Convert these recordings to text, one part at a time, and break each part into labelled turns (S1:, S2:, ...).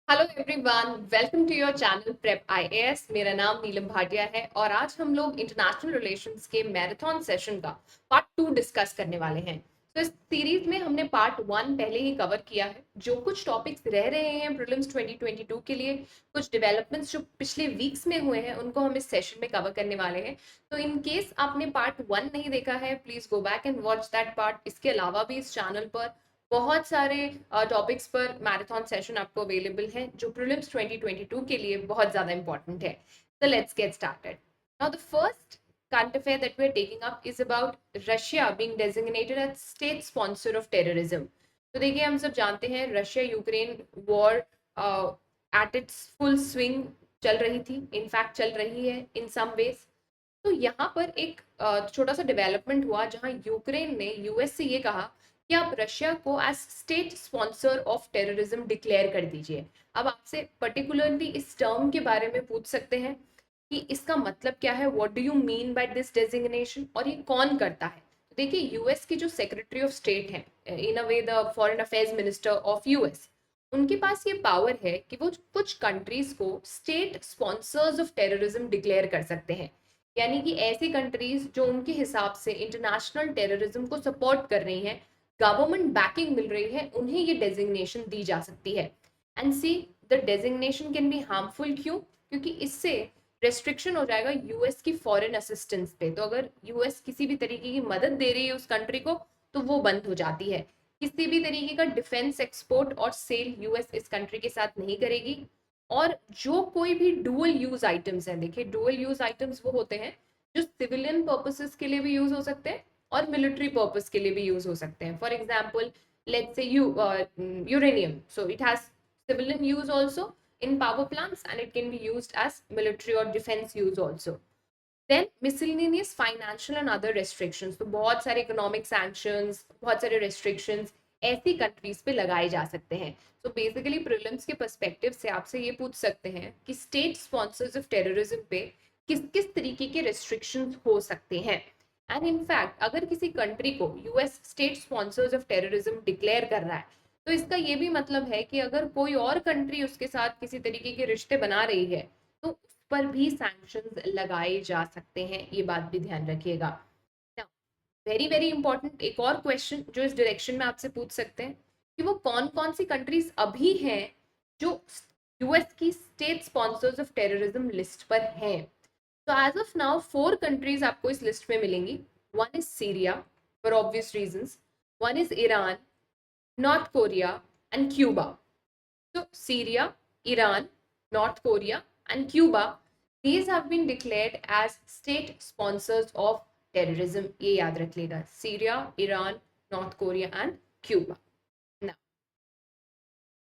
S1: Hello everyone, welcome to your channel prep IAS. मेरा नाम नीलम भाटिया है और आज हम लोग इंटरनेशनल रिलेशंस के मैराथन सेशन का पार्ट 2 डिस्कस करने वाले हैं। तो इस सीरीज में हमने पार्ट 1 पहले ही कवर किया है। जो कुछ टॉपिक्स रह रहे हैं प्रीलिम्स 2022 के लिए, कुछ डेवलपमेंट्स जो पिछले वीक्स में हुए हैं, उनको हम इस सेशन में कवर करने वाले हैं। तो इन केस आपने पार्ट 1 नहीं देखा है, please go back and watch that part. इसके अलावा भी इस चैनल पर बहुत सारे टॉपिक्स पर मैराथन सेशन आपको अवेलेबल है जो प्रीलिम्स 2022 के लिए बहुत ज़्यादा इंपॉर्टेंट है। So let's get started. Now the first current affair that we're taking up is about Russia being designated as state sponsor of terrorism. तो देखिए, हम सब जानते हैं Russia Ukraine war at its full swing चल रही थी, इनफैक्ट चल रही है इन सम वेज। तो यहाँ पर एक छोटा सा डेवलपमेंट हुआ जहाँ यूक्रेन ने यूएस से ये कहा कि आप रशिया को as state sponsor of terrorism declare कर दीजिए। अब आपसे पर्टिकुलरली इस टर्म के बारे में पूछ सकते हैं कि इसका मतलब क्या है, what do you mean by this designation, और ये कौन करता है। तो देखिए, यूएस की जो सेक्रेटरी ऑफ स्टेट है, in a way the foreign affairs minister of US, उनके पास ये पावर है कि वो कुछ कंट्रीज को state sponsors of terrorism declare कर सकते हैं। यानी कि ऐसी कंट्रीज जो उनके हिसाब से इंटरनेशनल टेररिज्म को सपोर्ट कर रही हैं, गवर्नमेंट बैकिंग मिल रही है, उन्हें ये डेजिग्नेशन दी जा सकती है। And see, the designation can be harmful. क्यों? क्योंकि इससे रेस्ट्रिक्शन हो जाएगा यूएस की फॉरेन असिस्टेंस पे। तो अगर यूएस किसी भी तरीके की मदद दे रही है उस कंट्री को, तो वो बंद हो जाती है। किसी भी तरीके का डिफेंस एक्सपोर्ट और सेल यूएस इस कंट्री के साथ नहीं करेगी। और जो कोई भी डुअल यूज आइटम्स हैं, देखिए डुअल यूज आइटम्स वो होते हैं जो सिविलियन पर्पसेस के लिए भी यूज हो सकते हैं और मिलिट्री पर्पस के लिए भी यूज हो सकते हैं। For example, let's say uranium, so it has civilian use also in power plants and it can be used as military or defense use also. Then miscellaneous financial and other restrictions, तो बहुत सारे economic sanctions, बहुत सारे restrictions ऐसी countries पे लगाए जा सकते हैं। तो बेसिकली प्रीलिम्स के पर्सपेक्टिव से आपसे ये पूछ सकते हैं कि स्टेट स्पॉन्सर्स ऑफ टेररिज्म पे किस किस तरीके के रेस्ट्रिक्शंस हो सकते हैं। एंड इनफैक्ट अगर किसी कंट्री को US state sponsors of terrorism declare कर रहा है, तो इसका ये भी मतलब है कि अगर कोई और कंट्री उसके साथ किसी तरीके के रिश्ते बना रही है, तो उस पर भी सैंक्शंस लगाए जा सकते हैं। ये बात भी ध्यान रखिएगा। वेरी वेरी इंपॉर्टेंट एक और क्वेश्चन जो इस डायरेक्शन में आपसे पूछ सकते हैं कि वो कौन कौन सी कंट्रीज अभी हैं जो यूएस की state sponsors of terrorism list पर हैं। तो एज ऑफ नाउ 4 कंट्रीज आपको इस लिस्ट में मिलेंगी। One is Syria for obvious reasons, one is Iran, north Korea and Cuba. So Syria, Iran, North Korea, and Cuba, these have been declared as state sponsors of terrorism. ये याद रख लेगा, Syria, Iran, North Korea, and Cuba. Now,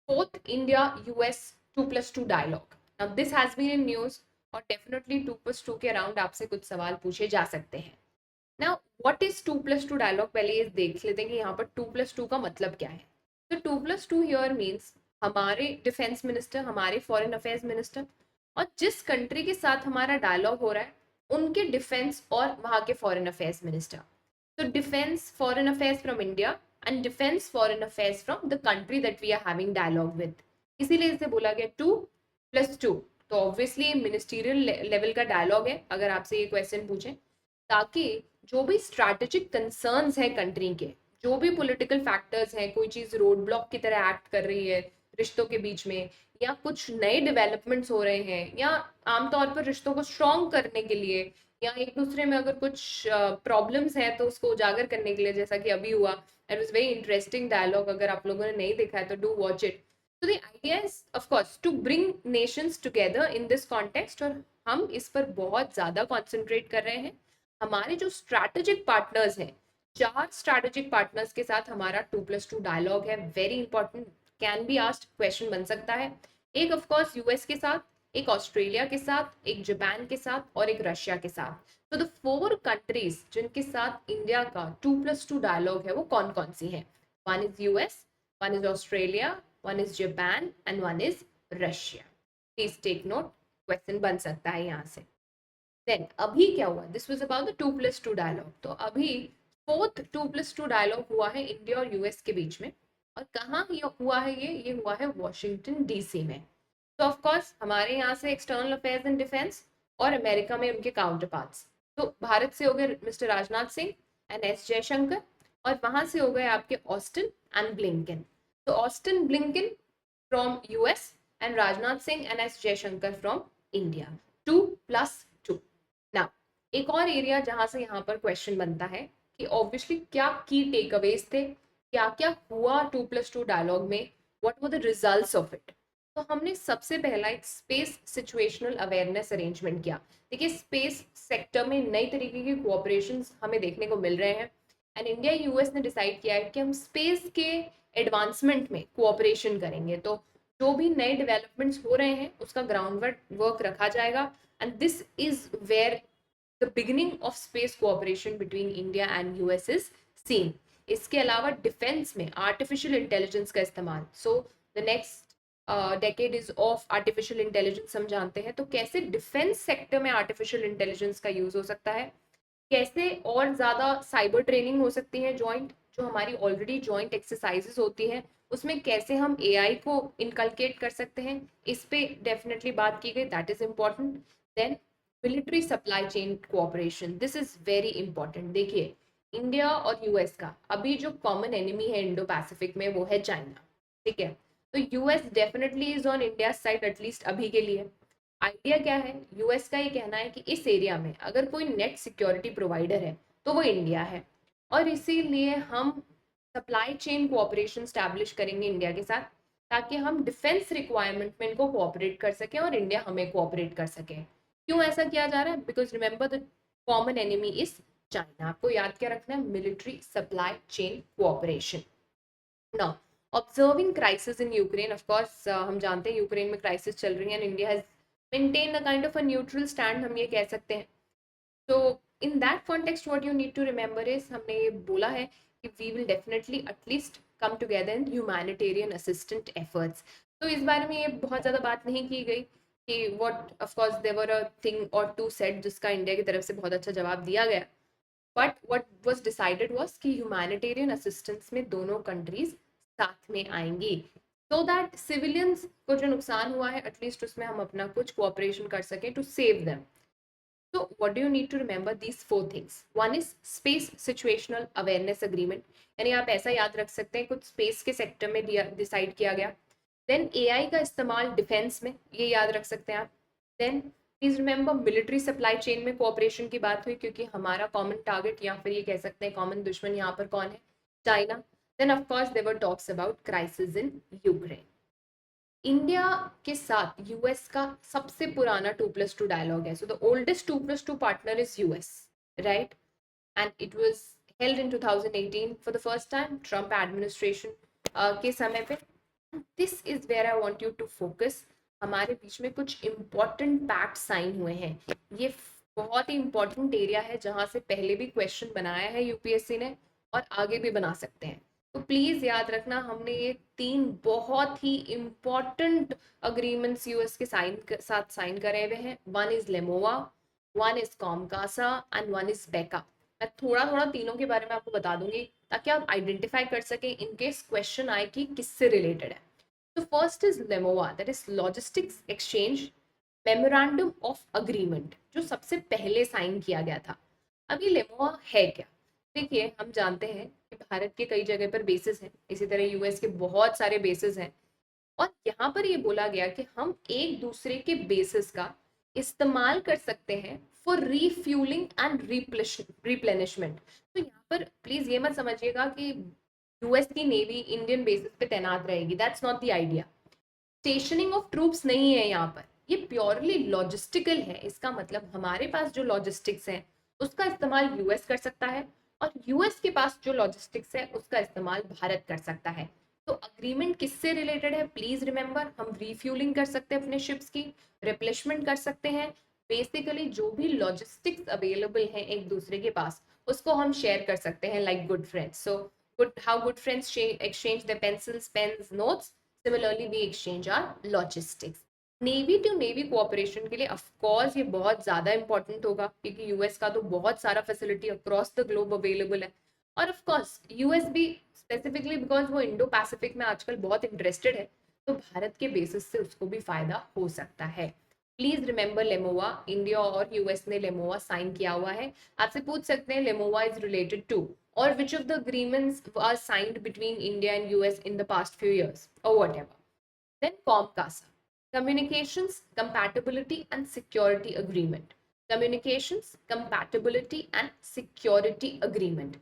S1: fourth, India-US 2+2 dialogue. Now this has been in news और definitely 2+2 के around आपसे कुछ सवाल पूछे जा सकते हैं। Now, what is 2+2 dialogue? पहले ये देख लेते हैं कि यहाँ पर 2+2 का मतलब क्या है। तो 2+2 here means हमारे डिफेंस मिनिस्टर, हमारे फॉरेन अफेयर्स मिनिस्टर और जिस कंट्री के साथ हमारा डायलॉग हो रहा है, उनके डिफेंस और वहाँ के फॉरेन अफेयर्स मिनिस्टर। तो defence foreign affairs from India and defence foreign affairs from the country that we are having dialogue with. इसीलिए इसे बोला गया 2+2। तो ऑब्वियसली मिनिस्टीरियल लेवल का डायलॉग है अगर आपसे ये क्वेश्चन पूछे, ताकि जो भी स्ट्रैटेजिक कंसर्न्स है कंट्री के, जो भी पॉलिटिकल फैक्टर्स हैं, कोई चीज रोड ब्लॉक की तरह एक्ट कर रही है रिश्तों के बीच में, या कुछ नए डेवलपमेंट्स हो रहे हैं, या आमतौर पर रिश्तों को स्ट्रॉन्ग करने के लिए, या एक दूसरे में अगर कुछ प्रॉब्लम्स है तो उसको उजागर करने के लिए, जैसा कि अभी हुआ। It was very interesting dialogue, अगर आप लोगों ने नहीं देखा है तो डू वॉच इट। तो the idea is of course to bring nations together in this context, और हम इस पर बहुत ज्यादा कॉन्सेंट्रेट कर रहे हैं। हमारे जो स्ट्रैटेजिक पार्टनर्स हैं, 4 स्ट्रैटेजिक पार्टनर्स के साथ हमारा 2+2 डायलॉग है। Very important, can be asked question बन सकता है। एक ऑफ कोर्स यूएस के साथ, एक ऑस्ट्रेलिया के साथ, एक जापान के साथ और एक रशिया के साथ। तो द 4 कंट्रीज जिनके साथ इंडिया का 2+2 डायलॉग है वो कौन कौन सी हैं? One is US, one is Australia, one is Japan and one is Russia. Please take note, question बन सकता है यहाँ से। देन अभी क्या हुआ, this was about the 2+2 dialogue. तो अभी फोर्थ 2+2 डायलॉग हुआ है इंडिया और यूएस के बीच में। और कहाँ ये हुआ है, ये हुआ है वॉशिंगटन डीसी में। तो ऑफ कोर्स हमारे यहाँ से एक्सटर्नल अफेयर्स एंड डिफेंस, और अमेरिका में उनके काउंटर पार्ट्स। तो भारत से हो गए mister Rajnath Singh and S Jaishankar, और वहां से हो गए आपके ऑस्टिन एंड ब्लिंकन। तो Austin Blinken from US and Rajnath Singh and S Jaishankar from India. 2+2। Now एक और एरिया जहां से यहाँ पर क्वेश्चन बनता है कि ऑब्वियसली क्या की टेक अवेज थे, क्या क्या हुआ 2+2 डायलॉग में, what were the results of it. तो हमने सबसे पहला एक स्पेस सिचुएशनल अवेयरनेस अरेंजमेंट किया। देखिए स्पेस सेक्टर में नई तरीके की कोऑपरेशन हमें देखने को मिल रहे हैं, एंड इंडिया यूएस ने डिसाइड किया है कि हम स्पेस के एडवांसमेंट में कोऑपरेशन करेंगे। तो जो भी नए डेवलपमेंट्स हो रहे हैं उसका ग्राउंड वर्क रखा जाएगा, and this is where the beginning of space cooperation between India and US is seen. इसके अलावा डिफेंस में आर्टिफिशियल इंटेलिजेंस का इस्तेमाल, so the next decade is of artificial intelligence हम जानते हैं, तो कैसे डिफेंस सेक्टर में आर्टिफिशियल इंटेलिजेंस का यूज हो सकता है, कैसे और ज्यादा साइबर ट्रेनिंग हो सकती है जॉइंट, जो हमारी ऑलरेडी जॉइंट एक्सरसाइजेस होती हैं उसमें कैसे हम एआई को इनकलकेट कर सकते हैं, इस पे डेफिनेटली बात की गई, that is important. Then military supply chain cooperation, this is very important. देखिए इंडिया और यूएस का अभी जो कॉमन एनिमी है इंडो पैसिफिक में वो है चाइना, ठीक है। तो US definitely is on India side at least अभी के लिए। आइडिया क्या है, यूएस का ये कहना है कि इस एरिया में अगर कोई नेट सिक्योरिटी प्रोवाइडर है तो वो इंडिया है, और इसीलिए हम सप्लाई चेन कोऑपरेशन स्टैब्लिश करेंगे इंडिया के साथ, ताकि हम डिफेंस रिक्वायरमेंट में इनको कोऑपरेट कर सकें और इंडिया हमें कोऑपरेट कर सके। क्यों ऐसा किया जा रहा है, because remember the common enemy is China. आपको याद क्या रखना है, military supply chain cooperation. Now observing crisis in Ukraine, of course हम जानते हैं यूक्रेन में क्राइसिस चल रही है and India has maintain a kind of a neutral stand, हम ये कह सकते हैं। तो in that context what you need to remember is, हमने ये बोला है कि we will definitely at least come together in humanitarian assistant efforts. तो इस बारे में ये बहुत ज़्यादा बात नहीं की गई कि what, of course there were a thing or two said जिसका इंडिया की तरफ से बहुत अच्छा जवाब दिया गया, but what was decided was कि ह्यूमैनिटेरियन असिस्टेंस में दोनों कंट्रीज साथ में आएंगी, सो दैट सिविलियंस को जो नुकसान हुआ है एटलीस्ट उसमें हम अपना कुछ कोऑपरेशन कर सकें to save them. So what do you need to remember these four things? One is space situational awareness agreement, यानी आप ऐसा याद रख सकते हैं कुछ स्पेस के सेक्टर में डिसाइड किया गया। देन एआई का इस्तेमाल डिफेंस में, ये याद रख सकते हैं आप। Then please remember military supply chain में कोऑपरेशन की बात हुई, क्योंकि हमारा कॉमन टारगेट या फिर ये कह सकते हैं कॉमन दुश्मन यहाँ पर कौन है, China. Then of course there were talks about crisis in Ukraine. India के साथ यूएस का सबसे पुराना 2+2 डायलॉग है, so the oldest 2+2 partner is US, right, and it was held in 2018 for the first time Trump administration के समय पे। This is where I want you to focus. हमारे बीच में कुछ इंपॉर्टेंट पैक्ट साइन हुए हैं, ये बहुत ही इंपॉर्टेंट एरिया है जहां से पहले भी क्वेश्चन बनाया है यूपीएससी ने और आगे भी बना सकते हैं। तो प्लीज याद रखना हमने ये 3 बहुत ही इंपॉर्टेंट अग्रीमेंट्स यूएस के साथ साइन करे हुए हैं। One is LEMOA, one is COMCASA and one is BECA. मैं थोड़ा थोड़ा तीनों के बारे में आपको बता दूंगी ताकि आप आइडेंटिफाई कर सकें इन केस क्वेश्चन आए कि किससे रिलेटेड है। तो first is LEMOA, that is logistics exchange memorandum of agreement, जो सबसे पहले साइन किया गया था। अब ये लेमोवा है क्या, देखिए हम जानते हैं कि भारत के कई जगह पर बेसिस हैं, इसी तरह यूएस के बहुत सारे बेसिस हैं, और यहाँ पर ये बोला गया कि हम एक दूसरे के बेसिस का इस्तेमाल कर सकते हैं फॉर रीफ्यूलिंग एंड रिप्लेनिशमेंट। तो यहाँ पर प्लीज ये मत समझिएगा कि यूएस की नेवी इंडियन बेसिस पे तैनात रहेगी, that's not the idea. Stationing of troops नहीं है यहाँ पर, ये प्योरली लॉजिस्टिकल है। इसका मतलब हमारे पास जो लॉजिस्टिक्स है उसका इस्तेमाल यूएस कर सकता है, और यूएस के पास जो लॉजिस्टिक्स है उसका इस्तेमाल भारत कर सकता है। तो अग्रीमेंट किससे रिलेटेड है, प्लीज रिमेंबर, हम रिफ्यूलिंग कर सकते हैं अपने शिप्स की, रिप्लेसमेंट कर सकते हैं, बेसिकली जो भी लॉजिस्टिक्स अवेलेबल है एक दूसरे के पास उसको हम शेयर कर सकते हैं like good friends. So good, how good friends exchange their pencils, pens, notes, similarly we exchange our logistics। Navy to navy cooperation के लिए ऑफ कोर्स ये बहुत ज्यादा इंपॉर्टेंट होगा, क्योंकि यूएस का तो बहुत सारा facility across the globe available है, और ऑफ कोर्स यूएस भी स्पेसिफिकली बिकॉज वो इंडो पैसिफिक में आजकल बहुत इंटरेस्टेड है, तो भारत के बेसिस से उसको भी फायदा हो सकता है। प्लीज रिमेंबर लेमोवा, इंडिया और यूएस ने लेमोवा साइन किया हुआ है। आपसे पूछ सकते हैं लेमोवा इज रिलेटेड टू और which of the agreements are signed between India and US in the past few years और whatever. Then COMCASA, communications compatibility and security agreement, communications compatibility and security agreement।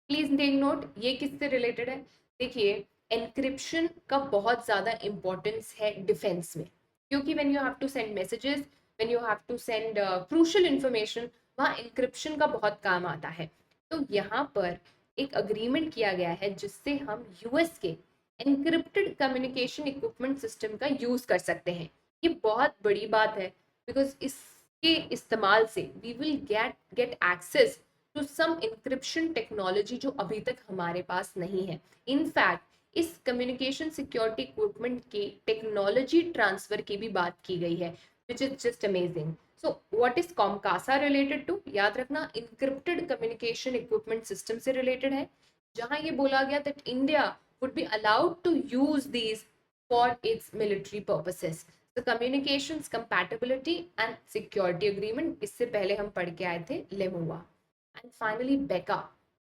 S1: Please take note, ये किससे related है? देखिए, encryption का बहुत ज्यादा importance है defence में, क्योंकि when you have to send messages, when you have to send crucial information, वहाँ एनक्रिप्शन का बहुत काम आता है। तो यहाँ पर एक अग्रीमेंट किया गया है जिससे हम यूएस के एनक्रिप्टेड कम्युनिकेशन इक्विपमेंट सिस्टम का यूज कर सकते हैं। ये बहुत बड़ी बात है, बिकॉज इसके इस्तेमाल से we will get access to some encryption technology जो अभी तक हमारे पास नहीं है। इनफैक्ट इस कम्युनिकेशन सिक्योरिटी इक्विपमेंट के टेक्नोलॉजी ट्रांसफर की भी बात की गई है, which is just amazing. So what is COMCASA related to? याद रखना, इंक्रिप्टेड कम्युनिकेशन इक्विपमेंट सिस्टम से रिलेटेड है, जहां ये बोला गया that India would be allowed to use these for its military purposes. So communications compatibility and security agreement, इससे पहले हम पढ़ के आए थे लेमोवा। And finally बेका,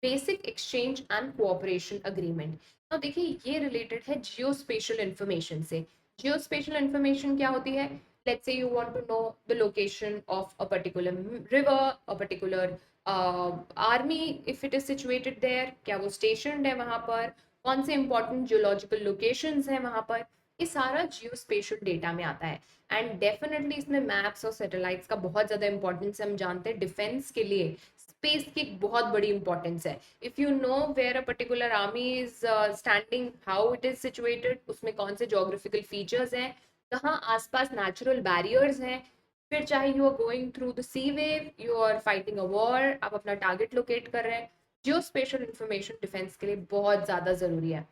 S1: basic exchange and cooperation agreement. तो देखिए, ये रिलेटेड है जियोस्पेशियल इंफॉर्मेशन से। जियोस्पेशियल इंफॉर्मेशन क्या होती है? Let's say you want to know the location of a particular river, a particular army, if it is situated there, क्या वो stationed है वहां पर, कौन से इंपॉर्टेंट जियोलॉजिकल लोकेशंस हैं वहां पर, ये सारा जियोस्पेशियल डेटा में आता है। एंड डेफिनेटली इसमें मैप्स और सैटेलाइट्स का बहुत ज़्यादा इंपॉर्टेंस है। हम जानते हैं डिफेंस के लिए स्पेस की एक बहुत बड़ी इंपॉर्टेंस है। If you know where a particular army is standing, how it is situated, उसमें कौन से जोग्राफिकल फीचर्स हैं, कहाँ आसपास नेचुरल बैरियर्स हैं, फिर चाहे you are going through the sea wave, you are fighting a war, आप अपना टारगेट लोकेट कर रहे हैं, जियोस्पेशियल इंफॉर्मेशन डिफेंस के लिए बहुत ज़्यादा ज़रूरी है।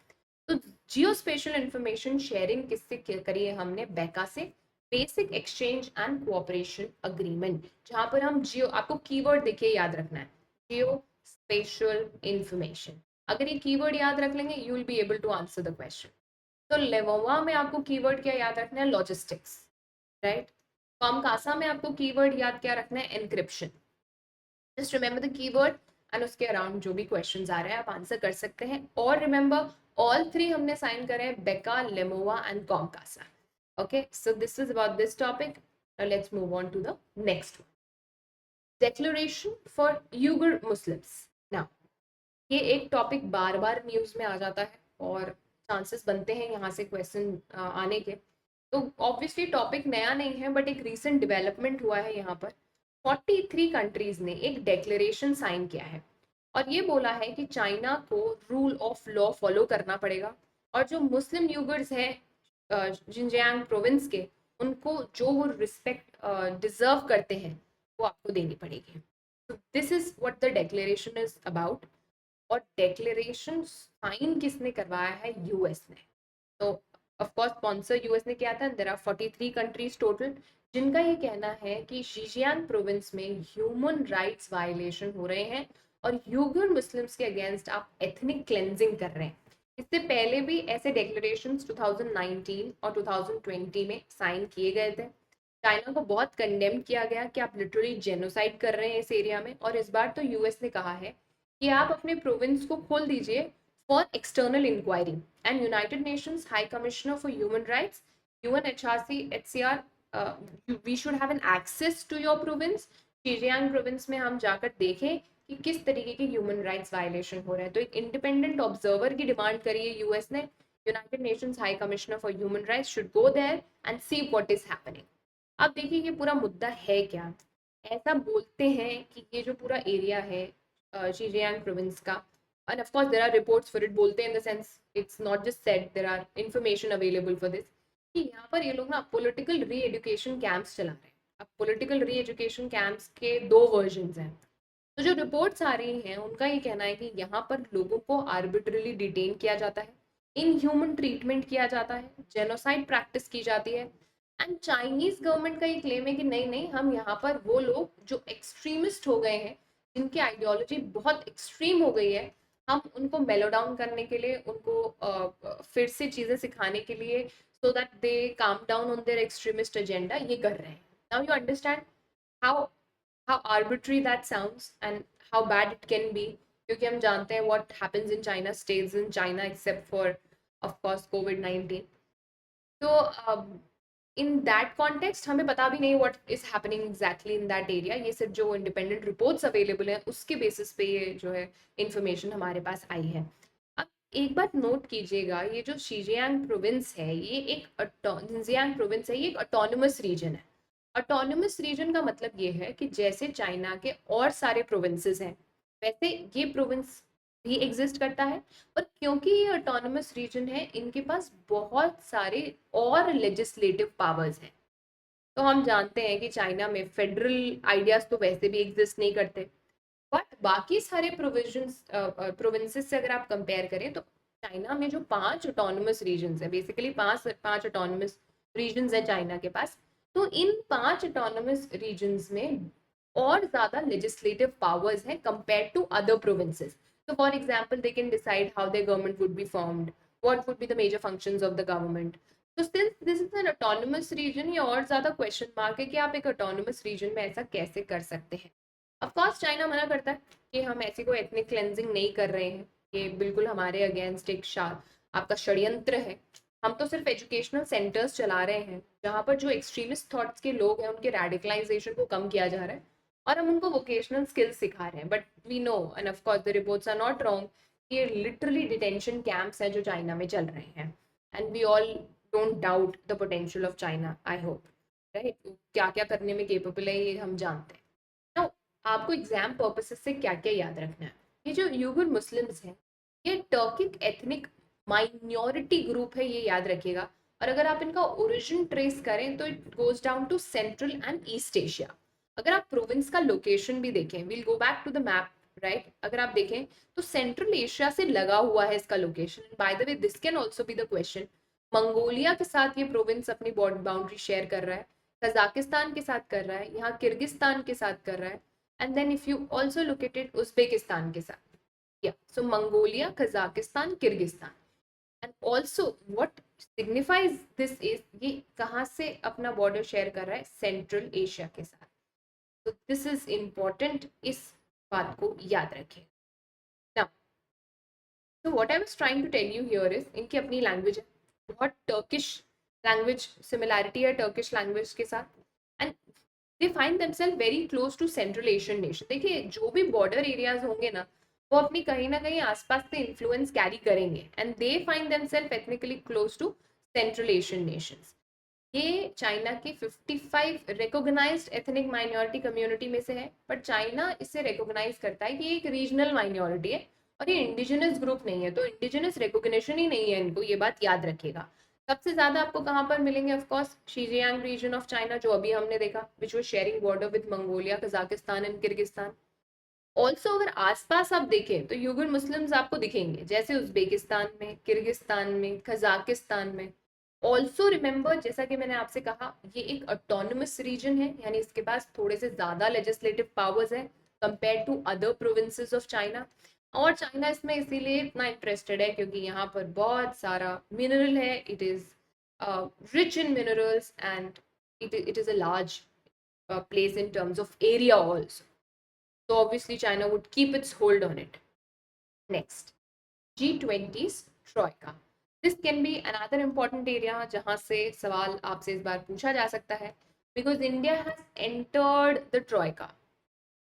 S1: तो जियोस्पेशियल इंफॉर्मेशन शेयरिंग किससे करी है हमने? बेका से, basic exchange and cooperation agreement, जहां पर हम जियो, आपको कीवर्ड देखिए याद रखना है, जियो स्पेशल इंफॉर्मेशन। अगर ये कीवर्ड याद रख लेंगे you will be able to answer the question. तो लेवोवा में आपको कीवर्ड क्या याद रखना है? Logistics, right. कॉमकासा में आपको कीवर्ड याद क्या रखना है? Encryption. Just remember the keyword and उसके अराउंड जो भी क्वेश्चंस आ रहे हैं आप आंसर कर सकते हैं। और रिमेंबर, ऑल थ्री हमने साइन करे हैं, BECA, LEMOA and COMCASA. Okay, so this is about this topic. Let's move on to the next one, declaration for Uyghur Muslims. Now ये एक टॉपिक बार बार न्यूज में आ जाता है और चांसेस बनते हैं यहाँ से क्वेश्चन आने के। तो ऑब्वियसली टॉपिक नया नहीं है, बट एक रीसेंट डेवलपमेंट हुआ है। यहाँ पर 43 कंट्रीज ने एक डेक्लेरेशन साइन किया है और ये बोला है कि चाइना को रूल ऑफ लॉ फॉलो करना पड़ेगा और जो मुस्लिम यूगर्स हैं जिनजियांग प्रोविंस के, उनको जो वो रिस्पेक्ट डिजर्व करते हैं वो आपको देनी पड़ेगी। तो this is what the declaration is about. और डेक्लेरेशन साइन किसने करवाया है? यूएस ने। तो ऑफ कोर्स स्पॉन्सर यूएस ने किया था। देयर आर 43 कंट्रीज टोटल जिनका ये कहना है कि शिजियांग प्रोविंस में ह्यूमन राइट्स वायलेशन हो रहे हैं और यूगर मुस्लिम्स के अगेंस्ट आप एथनिक क्लेंजिंग कर रहे हैं। इससे पहले भी ऐसे डेक्लेरेशंस 2019 और 2020 में साइन किए गए थे। चाइना को बहुत कंडेम किया गया कि आप लिटरली जेनोसाइड कर रहे हैं इस एरिया में, और इस बार तो यूएस ने कहा है कि आप अपने प्रोविंस को खोल दीजिए for external inquiry. And United Nations high commissioner for human rights, UNHRC, HCR, we should have an access to your province. Xinjiang province में हम जाकर देखें कि किस तरीके के ह्यूमन राइट्स वायलेशन हो रहे हैं। तो एक इंडिपेंडेंट ऑब्जर्वर की डिमांड करी है यूएस ने। United Nations high commissioner for human Rights should go there and see what is happening. अब देखिए ये पूरा मुद्दा है क्या। ऐसा बोलते हैं कि ये जो पूरा एरिया है शिजियांग प्रोविंस का, and of course there are reports for it, बोलते हैं in the sense it's not just said, there are information available for this, कि यहाँ पर ये लोग ना पॉलिटिकल री एजुकेशन कैंप्स चला रहे हैं। अब पॉलिटिकल री एजुकेशन कैंप्स के दो वर्जन्स हैं। तो जो रिपोर्ट्स आ रही हैं उनका ये कहना है कि यहाँ पर लोगों को आर्बिट्रली डिटेन किया जाता है, इनह्यूमन ट्रीटमेंट किया जाता है, जेनोसाइड प्रैक्टिस की जाती है। एंड चाइनीज गवर्नमेंट का ये क्लेम है कि नहीं नहीं, हम यहाँ पर वो लोग जो एक्सट्रीमिस्ट हो गए हैं, जिनकी आइडियोलॉजी बहुत एक्सट्रीम हो गई है, हम उनको मेलो डाउन करने के लिए, उनको फिर से चीजें सिखाने के लिए, सो that they come down on their extremist agenda, ये कर रहे हैं. Now you understand how how arbitrary that sounds and how bad it can be. क्योंकि हम जानते हैं what happens in China stage in China except for of course कोविड-19. तो इन दैट कॉन्टेक्स्ट हमें पता भी नहीं what is happening exactly in that area. ये सिर्फ जो इंडिपेंडेंट रिपोर्ट्स अवेलेबल है उसके बेसिस पे ये जो है इंफॉर्मेशन हमारे पास आई है. अब एक बात नोट कीजिएगा, ये जो शीजियांग प्रोविंस है, ये एक जिंजियांग प्रोविंस है, ये एक ऑटोनोमस रीजन है. ऑटोनोमस रीजन का मतलब ये है कि जैसे चाइना के और सारे प्रोविंसेस हैं, वैसे ये प्रोविंस भी एग्जिस्ट करता है. और क्योंकि ये ऑटोनोमस रीजन है, इनके पास बहुत सारे और लेजिस्लेटिव पावर्स हैं. तो हम जानते हैं कि चाइना में फेडरल आइडियाज तो वैसे भी एग्जिस्ट नहीं करते, बट बाकी सारे प्रोविंसेस से अगर आप कंपेयर करें तो चाइना में जो 5 ऑटोनोमस रीजन्स है, बेसिकली पांच पांच ऑटोनोमस रीजन्स है चाइना के पास. तो इन 5 ऑटोनोमस रीजन्स में और ज्यादा लेजिस्लेटिव पावर्स हैं compare to other provinces. So for example, they can decide how their government would be formed, what would be the major functions of the government. So since this is an autonomous region, ये और ज्यादा question mark है कि आप एक autonomous region में ऐसा कैसे कर सकते हैं. ऑफ कोर्स चाइना मना करता है कि हम ऐसी कोई एथनिक क्लेंजिंग नहीं कर रहे हैं, ये बिल्कुल हमारे अगेंस्ट एक आपका षड्यंत्र है. हम तो सिर्फ एजुकेशनल सेंटर्स चला रहे हैं जहाँ पर जो एक्सट्रीमिस्ट थॉट्स के लोग हैं उनके रेडिकलाइजेशन को कम किया जा रहा है और हम उनको वोकेशनल स्किल्स सिखा रहे हैं. But we know and of course the reports are not wrong, ये लिटरली डिटेंशन कैंप्स हैं जो चाइना में चल रहे हैं. And we all don't doubt the potential of China, I hope, right. क्या क्या करने में केपेबल है ये हम जानते हैं. Now, आपको एग्जाम पर्पसेस से क्या क्या याद रखना है. ये जो यूगर मुस्लिम्स हैं, ये टर्किक एथनिक माइनॉरिटी ग्रुप है, ये याद रखिएगा. और अगर आप इनका ओरिजिन ट्रेस करें तो it goes down to Central and East Asia. अगर आप प्रोविंस का लोकेशन भी देखें, will go back to the map, right. अगर आप देखें तो सेंट्रल एशिया से लगा हुआ है इसका location. Bye the way this can also be the question. Mongolia के साथ ये प्रोविंस अपनी बाउंड्री शेयर कर रहा है, कजाकिस्तान के साथ कर रहा है, यहाँ किर्गिस्तान के साथ कर रहा है, and then if you also look at it Uzbekistan के साथ. या सो Mongolia, Kazakhstan, Kyrgyzstan. And also what signifies this is, ये कहाँ से अपना बॉर्डर शेयर कर रहा है, सेंट्रल एशिया के साथ. तो दिस इज इम्पोर्टेंट, इस बात को याद रखें. नाउ तो what I was trying to tell you here is, इनकी अपनी लैंग्वेज है, बहुत टर्किश लैंग्वेज सिमिलैरिटी है टर्किश लैंग्वेज के साथ. And they find themselves very close to central Asian nation. देखिए जो भी बॉर्डर एरियाज होंगे ना, वो अपनी कहीं ना कहीं आसपास से इन्फ्लुएंस कैरी करेंगे, and they find themselves ethnically close to central Asian nations. ये चाइना की 55 रिकॉग्नाइज्ड एथनिक माइनॉरिटी कम्युनिटी में से है, पर चाइना इसे रिकॉग्नाइज करता है कि ये एक रीजनल माइनॉरिटी है और ये इंडिजिनस ग्रुप नहीं है. तो इंडिजिनस रिकॉग्निशन ही नहीं है इनको, ये बात याद रखिएगा. सबसे ज्यादा आपको कहाँ पर मिलेंगे, of course Xinjiang region of China, जो अभी हमने देखा, which was sharing border with Mongolia, Kazakhstan and Kyrgyzstan. Also अगर आसपास आप देखें तो यूगर मुस्लिम्स आपको दिखेंगे, जैसे उज्बेकिस्तान में, किर्गिस्तान में, कजाकिस्तान में. ऑल्सो रिमेंबर, जैसा कि मैंने आपसे कहा, ये एक ऑटोनोमस रीजन है, यानी इसके पास थोड़े से ज्यादा लेजिस्लेटिव पावर्स हैं compare to other provinces of China. और चाइना इसमें इसीलिए इतना इंटरेस्टेड है क्योंकि यहाँ पर बहुत सारा मिनरल है. It is rich in minerals and it is a large place in terms of area also. So obviously China would keep its hold on it. Next, G20's Troika. This can be another important area जहाँ से सवाल आपसे इस बार पूछा जा सकता है, because India has entered the Troika.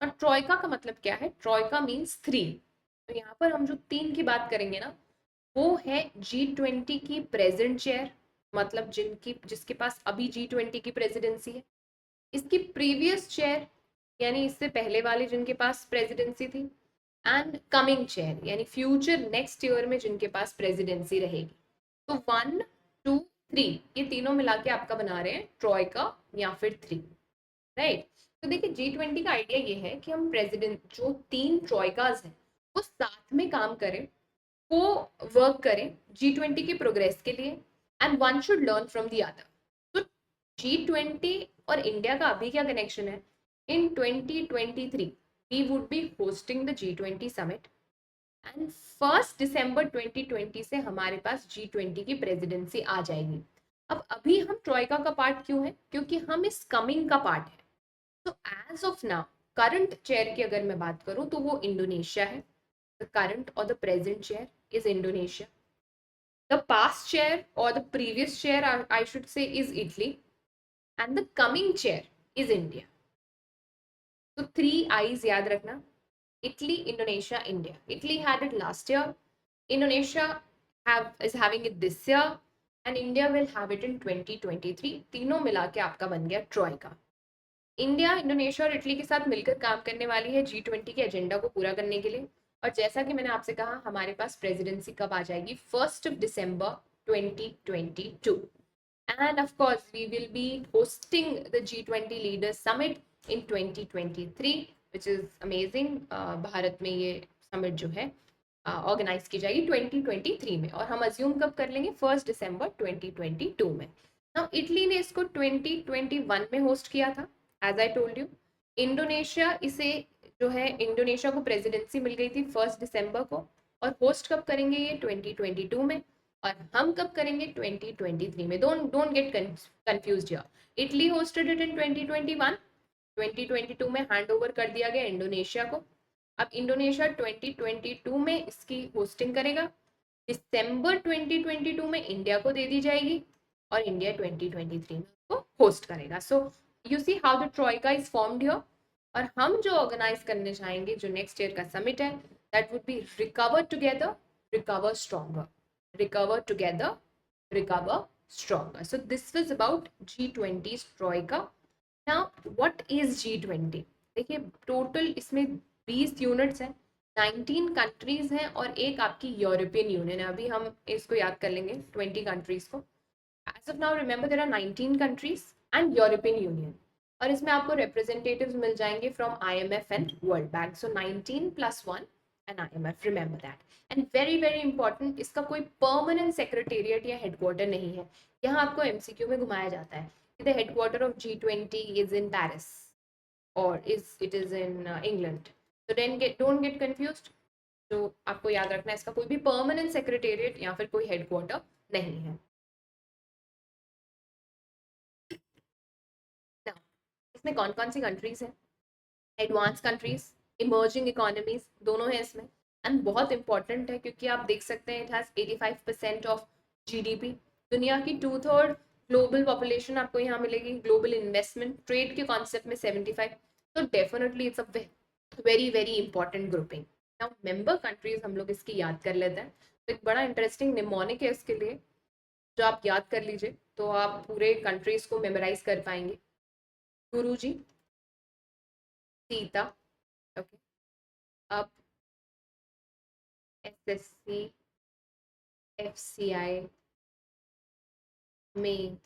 S1: और ट्रॉइका का मतलब क्या है, ट्रॉइका मीन्स 3. तो यहाँ पर हम जो 3 की बात करेंगे ना, वो है G20 की प्रेजेंट चेयर, मतलब जिसके पास अभी G20 की प्रेसिडेंसी है, इसकी प्रीवियस चेयर यानी इससे पहले वाले जिनके पास प्रेसिडेंसी थी, एंड कमिंग चेयर यानी फ्यूचर नेक्स्ट ईयर में जिनके पास प्रेसिडेंसी रहेगी. तो 1, 2, 3 ये तीनों मिला के आपका बना रहे हैं ट्रॉइका या फिर 3, राइट. तो देखिए G20 का आइडिया ये है कि हम प्रेसिडेंट जो 3 ट्रॉइकाज हैं वो साथ में काम करें, वो वर्क करें G20 के प्रोग्रेस के लिए, and one should learn from the other. तो G20 और इंडिया का अभी क्या कनेक्शन है, in 2023 we would be hosting the G20 summit and 1 दिसंबर 2020 से हमारे पास G20 की प्रेसिडेंसी आ जाएगी। अब अभी हम ट्रॉयका का पार्ट क्यों है? क्योंकि हम इस कमिंग का पार्ट है। तो as of now current chair की अगर मैं बात करूं तो वो इंडोनेशिया है। द करंट और the present chair is Indonesia. The past chair और the previous chair I should say is Italy and the coming chair is India. तो 3 I's याद रखना, Italy, Indonesia, India. Italy had it last year. Indonesia is having it this year, and India will have it in 2023. तीनों मिला के आपका बन गया troika. India, Indonesia और इटली के साथ मिलकर काम करने वाली है G20 के एजेंडा को पूरा करने के लिए। और जैसा कि मैंने आपसे कहा, हमारे पास प्रेसिडेंसी कब आ जाएगी? 1 दिसंबर 2022। And of course, we will be hosting the G20 Leaders Summit in 2023, which is amazing. Bharat में ये समिट जो है ऑर्गेनाइज की जाएगी 2023 में, और हम अज्यूम कब कर लेंगे? 1 दिसंबर 2022 में। नाउ इटली ने इसको 2021 में होस्ट किया था, as I told you. Indonesia इसे जो है, इंडोनेशिया को प्रेसिडेंसी मिल गई थी 1 दिसंबर को, और होस्ट कब करेंगे ये? 2022 में। और हम कब करेंगे? 2023 में। Don't get confused here. Italy hosted it in 2021, 2022 में हैंड ओवर कर दिया गया इंडोनेशिया को। अब इंडोनेशिया 2022 में इसकी होस्टिंग करेगा, दिसंबर 2022 में इंडिया को दे दी जाएगी, और इंडिया 2023 में उसको होस्ट करेगा। So you see how the troika is formed here. और हम जो ऑर्गेनाइज करने चाहेंगे, जो नेक्स्ट ईयर का समिट है, that would be recover together, recover stronger, recover together, recover stronger. So this was about G20's Troika. Now, what is G20? देखिए, total इसमें 20 यूनिट्स हैं, 19 कंट्रीज हैं, और एक आपकी यूरोपियन यूनियन है। अभी हम इसको याद कर लेंगे 20 कंट्रीज को। As of now remember there are 19 countries and European Union, और इसमें आपको रिप्रेजेंटेटिव्स मिल जाएंगे from IMF and world bank. So 19 + 1 and IMF, remember that. And very very important, इसका कोई परमानेंट सेक्रेटेरिएट या हेडक्वार्टर नहीं है। यहाँ आपको MCQ में घुमाया जाता है कि the headquarter of G20 is in Paris और इट इज इन इंग्लैंड। तो डोंट गेट कंफ्यूज्ड। तो आपको याद रखना है, इसका कोई भी परमानेंट सेक्रेटेरिएट या फिर कोई हेडक्वार्टर नहीं है। Now, इसमें कौन कौन सी कंट्रीज हैं? एडवांस कंट्रीज, इमर्जिंग इकोनॉमीज, दोनों है इसमें। एंड बहुत इंपॉर्टेंट है क्योंकि आप देख सकते हैं, इट हैज 85% ऑफ GDP। दुनिया की 2/3 ग्लोबल पॉपुलेशन आपको यहाँ मिलेगी। ग्लोबल इन्वेस्टमेंट, ट्रेड के कॉन्सेप्ट में 75। तो definitely it's a very very important grouping. Now member countries हम लोग इसकी याद कर लेते हैं। तो एक बड़ा इंटरेस्टिंग निमोनिक है इसके लिए, जो आप याद कर लीजिए तो आप पूरे कंट्रीज को मेमोराइज कर पाएंगे। गुरुजी, सीता, ओके। अब SSC FCI में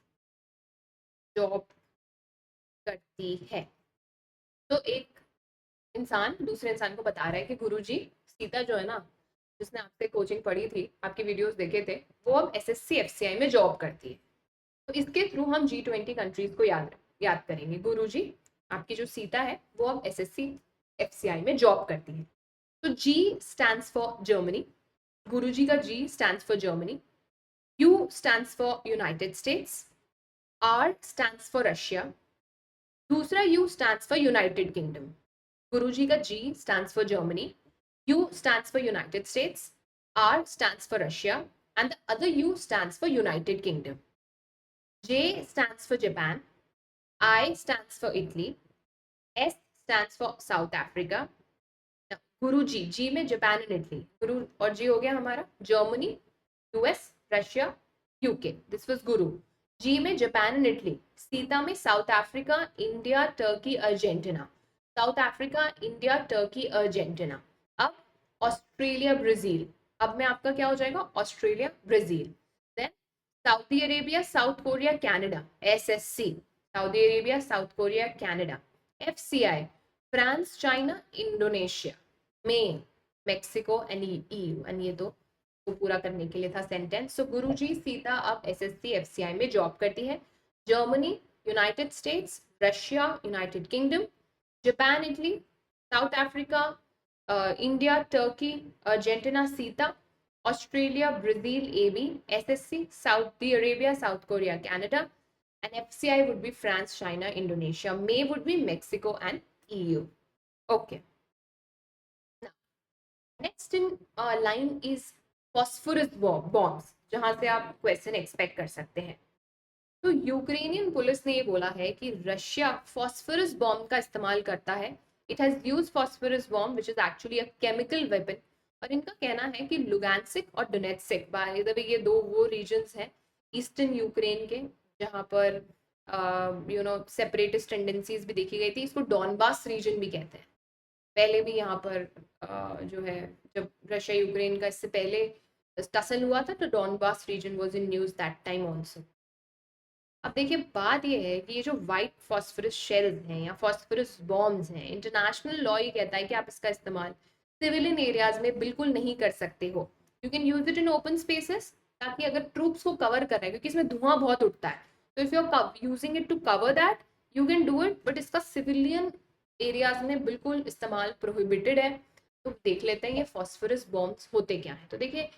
S1: जॉब करती है। तो एक इंसान दूसरे इंसान को बता रहा है कि गुरुजी, सीता जो है ना, जिसने आपसे कोचिंग पढ़ी थी, आपकी वीडियोस देखे थे, वो अब SSC FCI में जॉब करती है। तो इसके थ्रू हम G20 कंट्रीज को याद करेंगे। गुरुजी, आपकी जो सीता है वो अब SSC FCI में जॉब करती है। तो G stands for Germany. Guruji का G stands for Germany. U stands for United States. R stands for Russia. दूसरा U stands for United Kingdom. Guruji का G stands for Germany, U stands for United States, R stands for Russia, and the other U stands for United Kingdom. J stands for Japan, I stands for Italy, S stands for South Africa. Guru जी में Japan and Italy, गुरु और जी हो गया हमारा Germany, US, Russia, UK। This was गुरु। जी में Japan and Italy. Sita में South Africa, India, Turkey, Argentina. South Africa, India, Turkey, Argentina. अब Australia, Brazil. अब में आपका क्या हो जाएगा? Australia, Brazil. Then Saudi Arabia, South Korea, Canada, SSC। Saudi Arabia, South Korea, Canada. FCI, France, China, Indonesia. में Mexico and EU। एंड ये तो पूरा करने के लिए था सेंटेंस। सो गुरुजी, सीता अब SSC FCI में जॉब करती है। Germany, United states, Russia, United kingdom, Japan, Italy, south Africa, India, Turkey, Argentina, Sita, Australia, Brazil, AB, SSC, Saudi Arabia, South Korea, Canada, and FCI would be France, China, Indonesia. May would be Mexico and EU. Okay. Now, next in line is phosphorus bombs, जहां से आप question expect कर सकते हैं. तो Ukrainian police ने ये बोला है कि रशिया फॉस्फोरस बॉम्ब का इस्तेमाल करता है. It has use phosphorus bomb which is actually a chemical weapon. और इनका कहना है कि लुगान्सिक और डोनेट्सिक, बाय द वे ये दो वो रीजन्स हैं ईस्टर्न यूक्रेन के जहाँ पर सेपरेटिस्ट टेंडेंसीज भी देखी गई थी. इसको डॉनबास रीजन भी कहते हैं. पहले भी यहाँ पर जो है, जब रशिया यूक्रेन का इससे पहले टसल हुआ था तो Donbas region was in news that time also. अब देखिए बात ये है कि ये जो वाइट फॉस्फोरस शेल्स हैं या फॉस्फोरस बॉम्ब्स हैं, इंटरनेशनल लॉ ये कहता है कि आप इसका इस्तेमाल सिविलियन एरियाज में बिल्कुल नहीं कर सकते हो. You can use it in open spaces, ताकि अगर ट्रूप्स को कवर कर रहे हैं, क्योंकि इसमें धुआं बहुत उठता है, तो if you are using it to cover that you can do it, but इसका सिविलियन एरियाज में बिल्कुल इस्तेमाल प्रोहिबिटेड है. तो देख लेते हैं ये फॉस्फोरस बॉम्ब्स होते क्या है. तो देखिए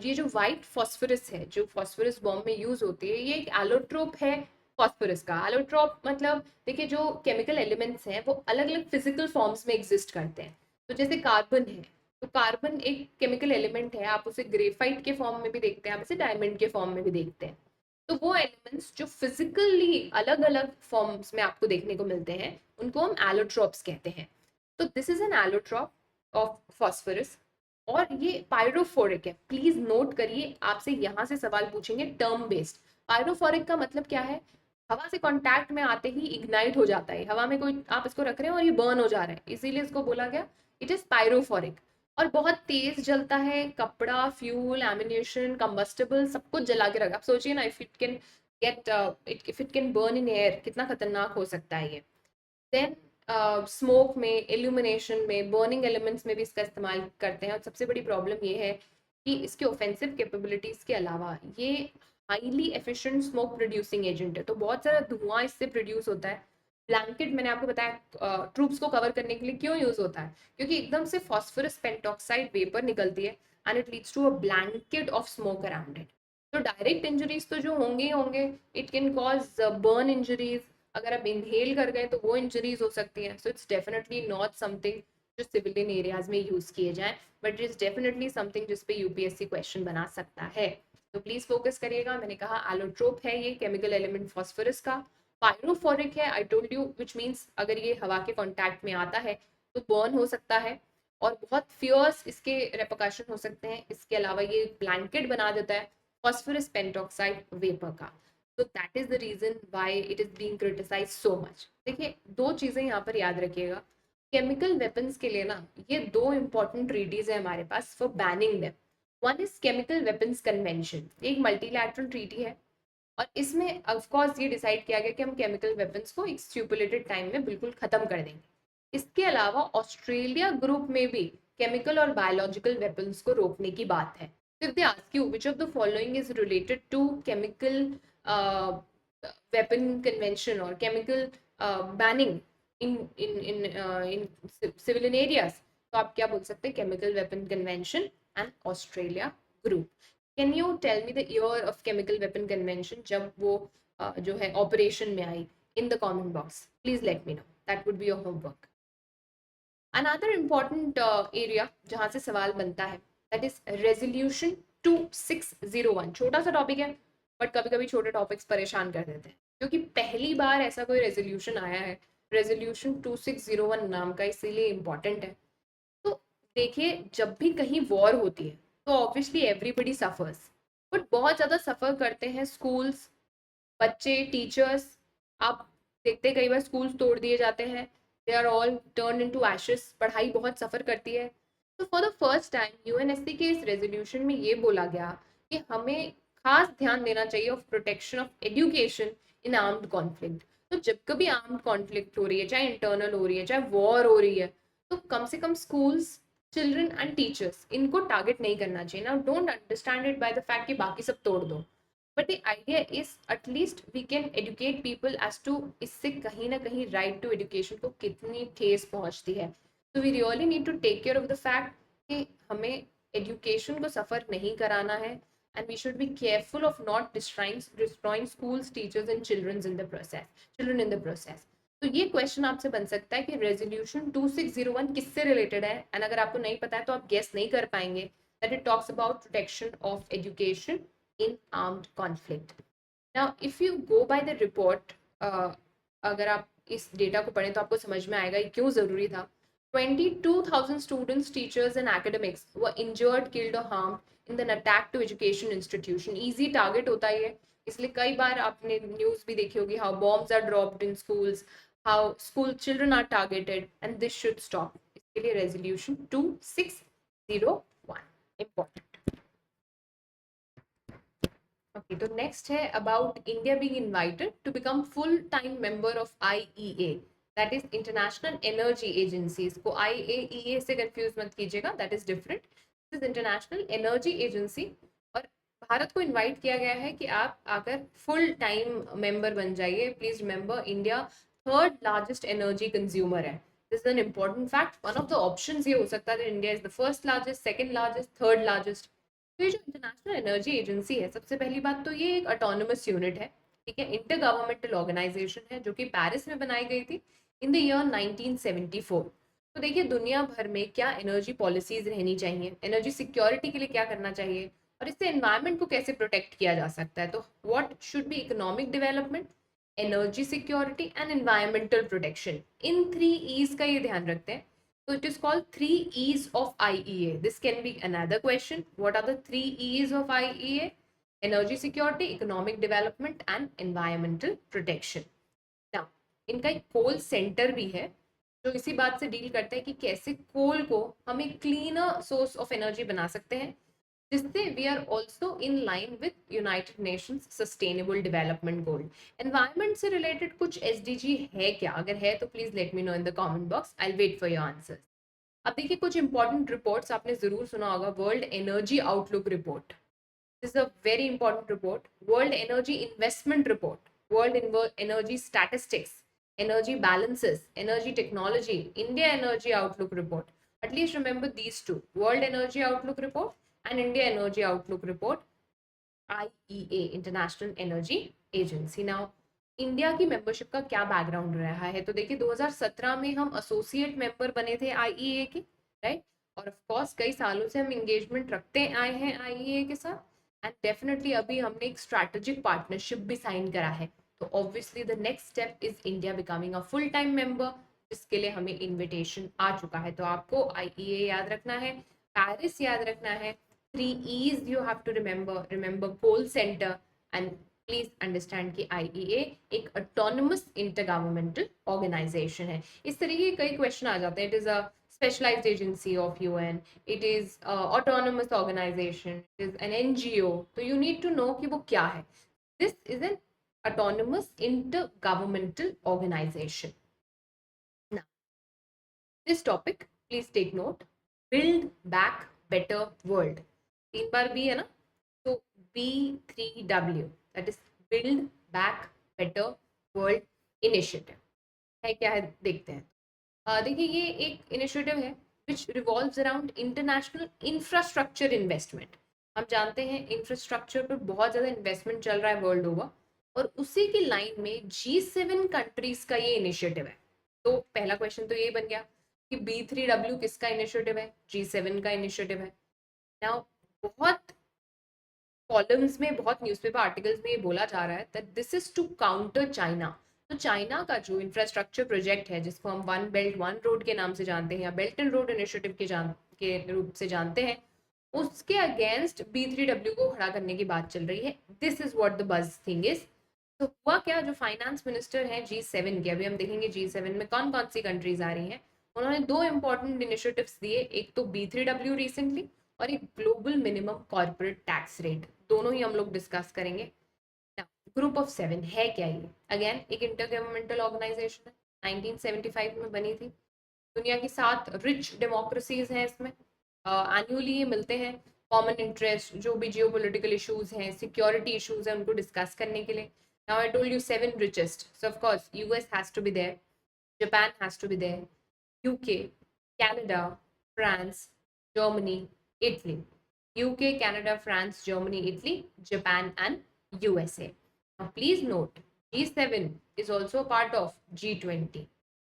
S1: ये जो व्हाइट फॉस्फोरस है जो फॉस्फोरस बॉम्ब में यूज होती है, ये एक एलोट्रोप है फॉस्फोरस का. एलोट्रोप मतलब देखिए जो केमिकल एलिमेंट्स हैं वो अलग अलग फिजिकल फॉर्म्स में एग्जिस्ट करते हैं. तो जैसे कार्बन है, तो कार्बन एक केमिकल एलिमेंट है, आप उसे ग्रेफाइट के फॉर्म में भी देखते हैं, आप इसे डायमंड के फॉर्म में भी देखते हैं. तो वो एलिमेंट्स जो फिजिकली अलग अलग फॉर्म्स में आपको देखने को मिलते हैं उनको हम एलोट्रोप्स कहते हैं. तो this is N allotrope of phosphorus और ये पायरोफोरिक है. प्लीज नोट करिए, आपसे यहाँ से सवाल पूछेंगे टर्म बेस्ड. पायरोफोरिक का मतलब क्या है? हवा से कांटेक्ट में आते ही इग्नाइट हो जाता है. हवा में कोई आप इसको रख रहे हैं और ये बर्न हो जा रहा है, इसीलिए इसको बोला गया इट इज पायरोफोरिक. और बहुत तेज जलता है, कपड़ा, फ्यूल, एमिनेशन, कंबस्टेबल सब कुछ जला के रखा. आप सोचिए ना, if it can get if it can burn in air, कितना खतरनाक हो सकता है ये. देन स्मोक में, इल्यूमिनेशन में, बर्निंग एलिमेंट्स में भी इसका इस्तेमाल करते हैं. और सबसे बड़ी प्रॉब्लम ये है कि इसके ऑफेंसिव कैपेबिलिटीज के अलावा ये highly efficient smoke producing agent है. तो बहुत सारा धुआं इससे प्रोड्यूस होता है. ब्लैंकेट मैंने आपको बताया ट्रूप्स को कवर करने के लिए क्यों यूज होता है, क्योंकि एकदम से फॉस्फोरस पेंटॉक्साइड वेपर निकलती है and it leads to a blanket of smoke around it. तो डायरेक्ट इंजरीज तो जो होंगे ही होंगे, it can cause burn injuries. अगर आप इनहेल कर गए तो वो इंजरीज हो सकती हैं. So it's definitely not something जो सिविलियन एरियाज में यूज किए जाए, बट इट्स डेफिनेटली समथिंग जिस पे यूपीएससी क्वेश्चन बना सकता है. तो प्लीज फोकस करिएगा. मैंने कहा एलोट्रोप है ये केमिकल एलिमेंट फॉस्फोरस का. पायरोफोरिक है, आई टोल्ड यू, विच मीन्स अगर ये हवा के कॉन्टैक्ट में आता है तो बर्न हो सकता है और बहुत फियर्स इसके रेपोकाशन हो सकते हैं. इसके अलावा ये ब्लैंकेट बना देता है फॉस्फोरस पेंटॉक्साइड वेपर का. So that is the reason why it is being criticized so much. देखिए दो चीजें यहाँ पर याद रखिएगा. केमिकल वेपन्स के लिए ना ये दो इंपॉर्टेंट ट्रीटीज है हमारे पास for banning them. One is chemical weapons convention, एक मल्टीलैटरल ट्रीटी है और इसमें ऑफ कोर्स ये डिसाइड किया गया कि हम केमिकल वेपन्स को एक स्टिपुलेटेड टाइम में बिल्कुल खत्म कर देंगे. इसके अलावा ऑस्ट्रेलिया ग्रुप में भी केमिकल और बायोलॉजिकल वेपन्स को रोकने की बात है. If they ask you which of the following is related to chemical weapon convention or chemical banning in civilian areas, तो आप क्या बोल सकते हैं? chemical weapon convention and Australia group. Can you tell me the year of chemical weapon convention जब वो जो है ऑपरेशन में आई? In the comment box, please let me know. That would be your homework. Another important area जहाँ से सवाल बनता है that is resolution 2601. छोटा सा टॉपिक है बट कभी कभी छोटे टॉपिक्स परेशान कर देते हैं, क्योंकि पहली बार ऐसा कोई रेजोल्यूशन आया है रेजोल्यूशन 2601 नाम का, इसीलिए इम्पोर्टेंट है. तो देखिए जब भी कहीं वॉर होती है तो ऑब्वियसली एवरीबडी सफर्स, बट बहुत ज़्यादा सफ़र करते हैं स्कूल्स, बच्चे, टीचर्स. आप देखते कई बार स्कूल्स तोड़ दिए जाते हैं, they are all turn into ashes. पढ़ाई बहुत सफ़र करती है. तो for the first time UNSC के इस रेजोल्यूशन में ये बोला गया कि हमें खास ध्यान देना चाहिए of protection of education in armed conflict. तो जब कभी आर्म्ड कॉन्फ्लिक्ट हो रही है, चाहे इंटरनल हो रही है, चाहे वॉर हो रही है, तो कम से कम स्कूल्स, चिल्ड्रन एंड टीचर्स इनको टारगेट नहीं करना चाहिए. ना don't understand it by the fact कि बाकी सब तोड़ दो, but the idea is at least we can educate people as to इससे कहीं ना कहीं राइट टू एजुकेशन को कितनी ठेस पहुंचती है. तो we really need to take care of the fact कि हमें एजुकेशन को सफ़र नहीं कराना है, and we should be careful of not destroying schools, teachers and children in the process. तो ये क्वेश्चन आपसे बन सकता है कि रेजोल्यूशन 2601 किससे रिलेटेड है, एंड अगर आपको नहीं पता है तो आप गेस नहीं कर पाएंगे that it talks about protection of education in armed conflict. Now if you go by the report, अगर आप इस डेटा को पढ़ें तो आपको समझ में आएगा ये क्यों ज़रूरी था। 22,000 students, teachers, and academics were injured, killed, or harmed in an attack to education institution. Easy target होता ही है, इसलिए कई बार आपने न्यूज़ भी देखी होगी, how bombs are dropped in schools, how school children are targeted, and this should stop. इसके लिए resolution 2601 important. Okay, तो next है about India being invited to become full-time member of IEA, that is International Energy Agency. इसको IAEA से confuse मत कीजिएगा, that is different. This is International Energy Agency, और भारत को इनवाइट किया गया है कि आप आकर फुल टाइम मेंबर बन जाइए। Please remember, India third largest energy consumer है। This is an important fact. One of the options ये हो सकता है, India is the first largest, second largest, third largest. तो ये जो इंटरनेशनल एनर्जी एजेंसी है, सबसे पहली बात तो ये एक ऑटोनमस यूनिट है, ठीक है, इंटर गवर्नमेंटल ऑर्गेनाइजेशन है जो कि पेरिस में बनाई गई थी इन द ईयर 1974। तो देखिए दुनिया भर में क्या एनर्जी पॉलिसीज रहनी चाहिए, एनर्जी सिक्योरिटी के लिए क्या करना चाहिए, और इससे एनवायरनमेंट को कैसे प्रोटेक्ट किया जा सकता है। तो what should be economic development, energy security and environmental protection, in 3 E's का ये ध्यान रखते हैं। So it is called 3 E's of IEA. This can be another question. What are the 3 E's of IEA? Energy security, economic development and environmental protection. Now, इनका एक कोल centre भी है जो इसी बात से डील करता है कि कैसे कोल को हम एक क्लीनर सोर्स ऑफ एनर्जी बना सकते हैं, जिससे we are also in line with United Nations sustainable development goal. Environment से रिलेटेड कुछ एसडीजी है क्या? अगर है तो please let me know in the comment box, I will wait for your answers. अब देखिए कुछ इंपॉर्टेंट रिपोर्ट्स आपने जरूर सुना होगा। World energy outlook report, this is a very important report. World energy investment report, world energy statistics, energy balances, energy technology, India energy outlook report. At least remember these two, world energy outlook report and India Energy Outlook Report, IEA, International Energy Agency. Now, India की membership का क्या background रहा है? तो देखिए 2017 में हम associate member बने थे आईईए के, राइट, और ऑफ कोर्स कई सालों से हम एंगेजमेंट रखते आए हैं आईईए के साथ, एंड डेफिनेटली अभी हमने एक स्ट्रैटेजिक पार्टनरशिप भी साइन करा है। तो obviously the next step is India becoming a full time member, जिसके लिए हमें इन्विटेशन आ चुका है। तो आपको आईईए याद रखना है, पेरिस याद रखना है, 3 E's you have to remember coal center, and please understand कि आईईए एक ऑटोनमस इंटरगवर्नमेंटल ऑर्गेनाइजेशन है। इस तरीके के कई क्वेश्चन आ जाते हैं। It is a specialised agency of UN, it is autonomous organisation, it is an NGO. तो यू नीड टू नो कि वो क्या है। This is an autonomous intergovernmental organisation. Now, this topic, please take note, build back better world। 3 bar B है ना, तो B3W, that is build back better world initiative है। क्या है देखते हैं। देखिए ये एक इनिशिएटिव है विच revolves around international infrastructure investment. हम जानते हैं इंफ्रास्ट्रक्चर पर बहुत ज़्यादा इन्वेस्टमेंट चल रहा है वर्ल्ड ओवर, और उसी की लाइन में G7 कंट्रीज का ये इनिशिएटिव है। तो पहला क्वेश्चन तो ये बन गया कि B3W किसका इनिशिएटिव है? G7 का इनिशिएटिव है। नाउ बहुत कॉलम्स में, बहुत न्यूज़पेपर आर्टिकल्स में ये बोला जा रहा है that this is to counter China. तो चाइना का जो इंफ्रास्ट्रक्चर प्रोजेक्ट है, जिसको हम वन बेल्ट वन रोड के नाम से जानते हैं या बेल्ट एंड रोड इनिशिएटिव के रूप से जानते हैं, उसके अगेंस्ट B3W को खड़ा करने की बात चल रही है। दिस इज व्हाट द बज थिंग इज। तो हुआ क्या, जो फाइनेंस मिनिस्टर हैं G7 के, अभी हम देखेंगे G7 में कौन कौन सी कंट्रीज आ रही हैं, उन्होंने 2 इंपॉर्टेंट इनिशिएटिव्स दिए। एक तो B3W रिसेंटली, और एक global minimum corporate tax rate. दोनों ही हम लोग डिस्कस करेंगे। ग्रुप ऑफ 7 है क्या ये? अगेन एक इंटर गवर्नमेंटल ऑर्गेनाइजेशन है, 1975 में बनी थी। दुनिया की 7 रिच डेमोक्रेसीज हैं इसमें। एनुअली ये मिलते हैं, कॉमन इंटरेस्ट, जो भी जियो पोलिटिकल इशूज हैं, सिक्योरिटी इशूज हैं, उनको डिस्कस करने के लिए। Now I told you 7 richest, so of course US has to be there, Japan has to be there, UK, Canada, France, Germany, Italy. UK, Canada, France, Germany, Italy, Japan, and USA. Now, please note, G7 is also a part of G20.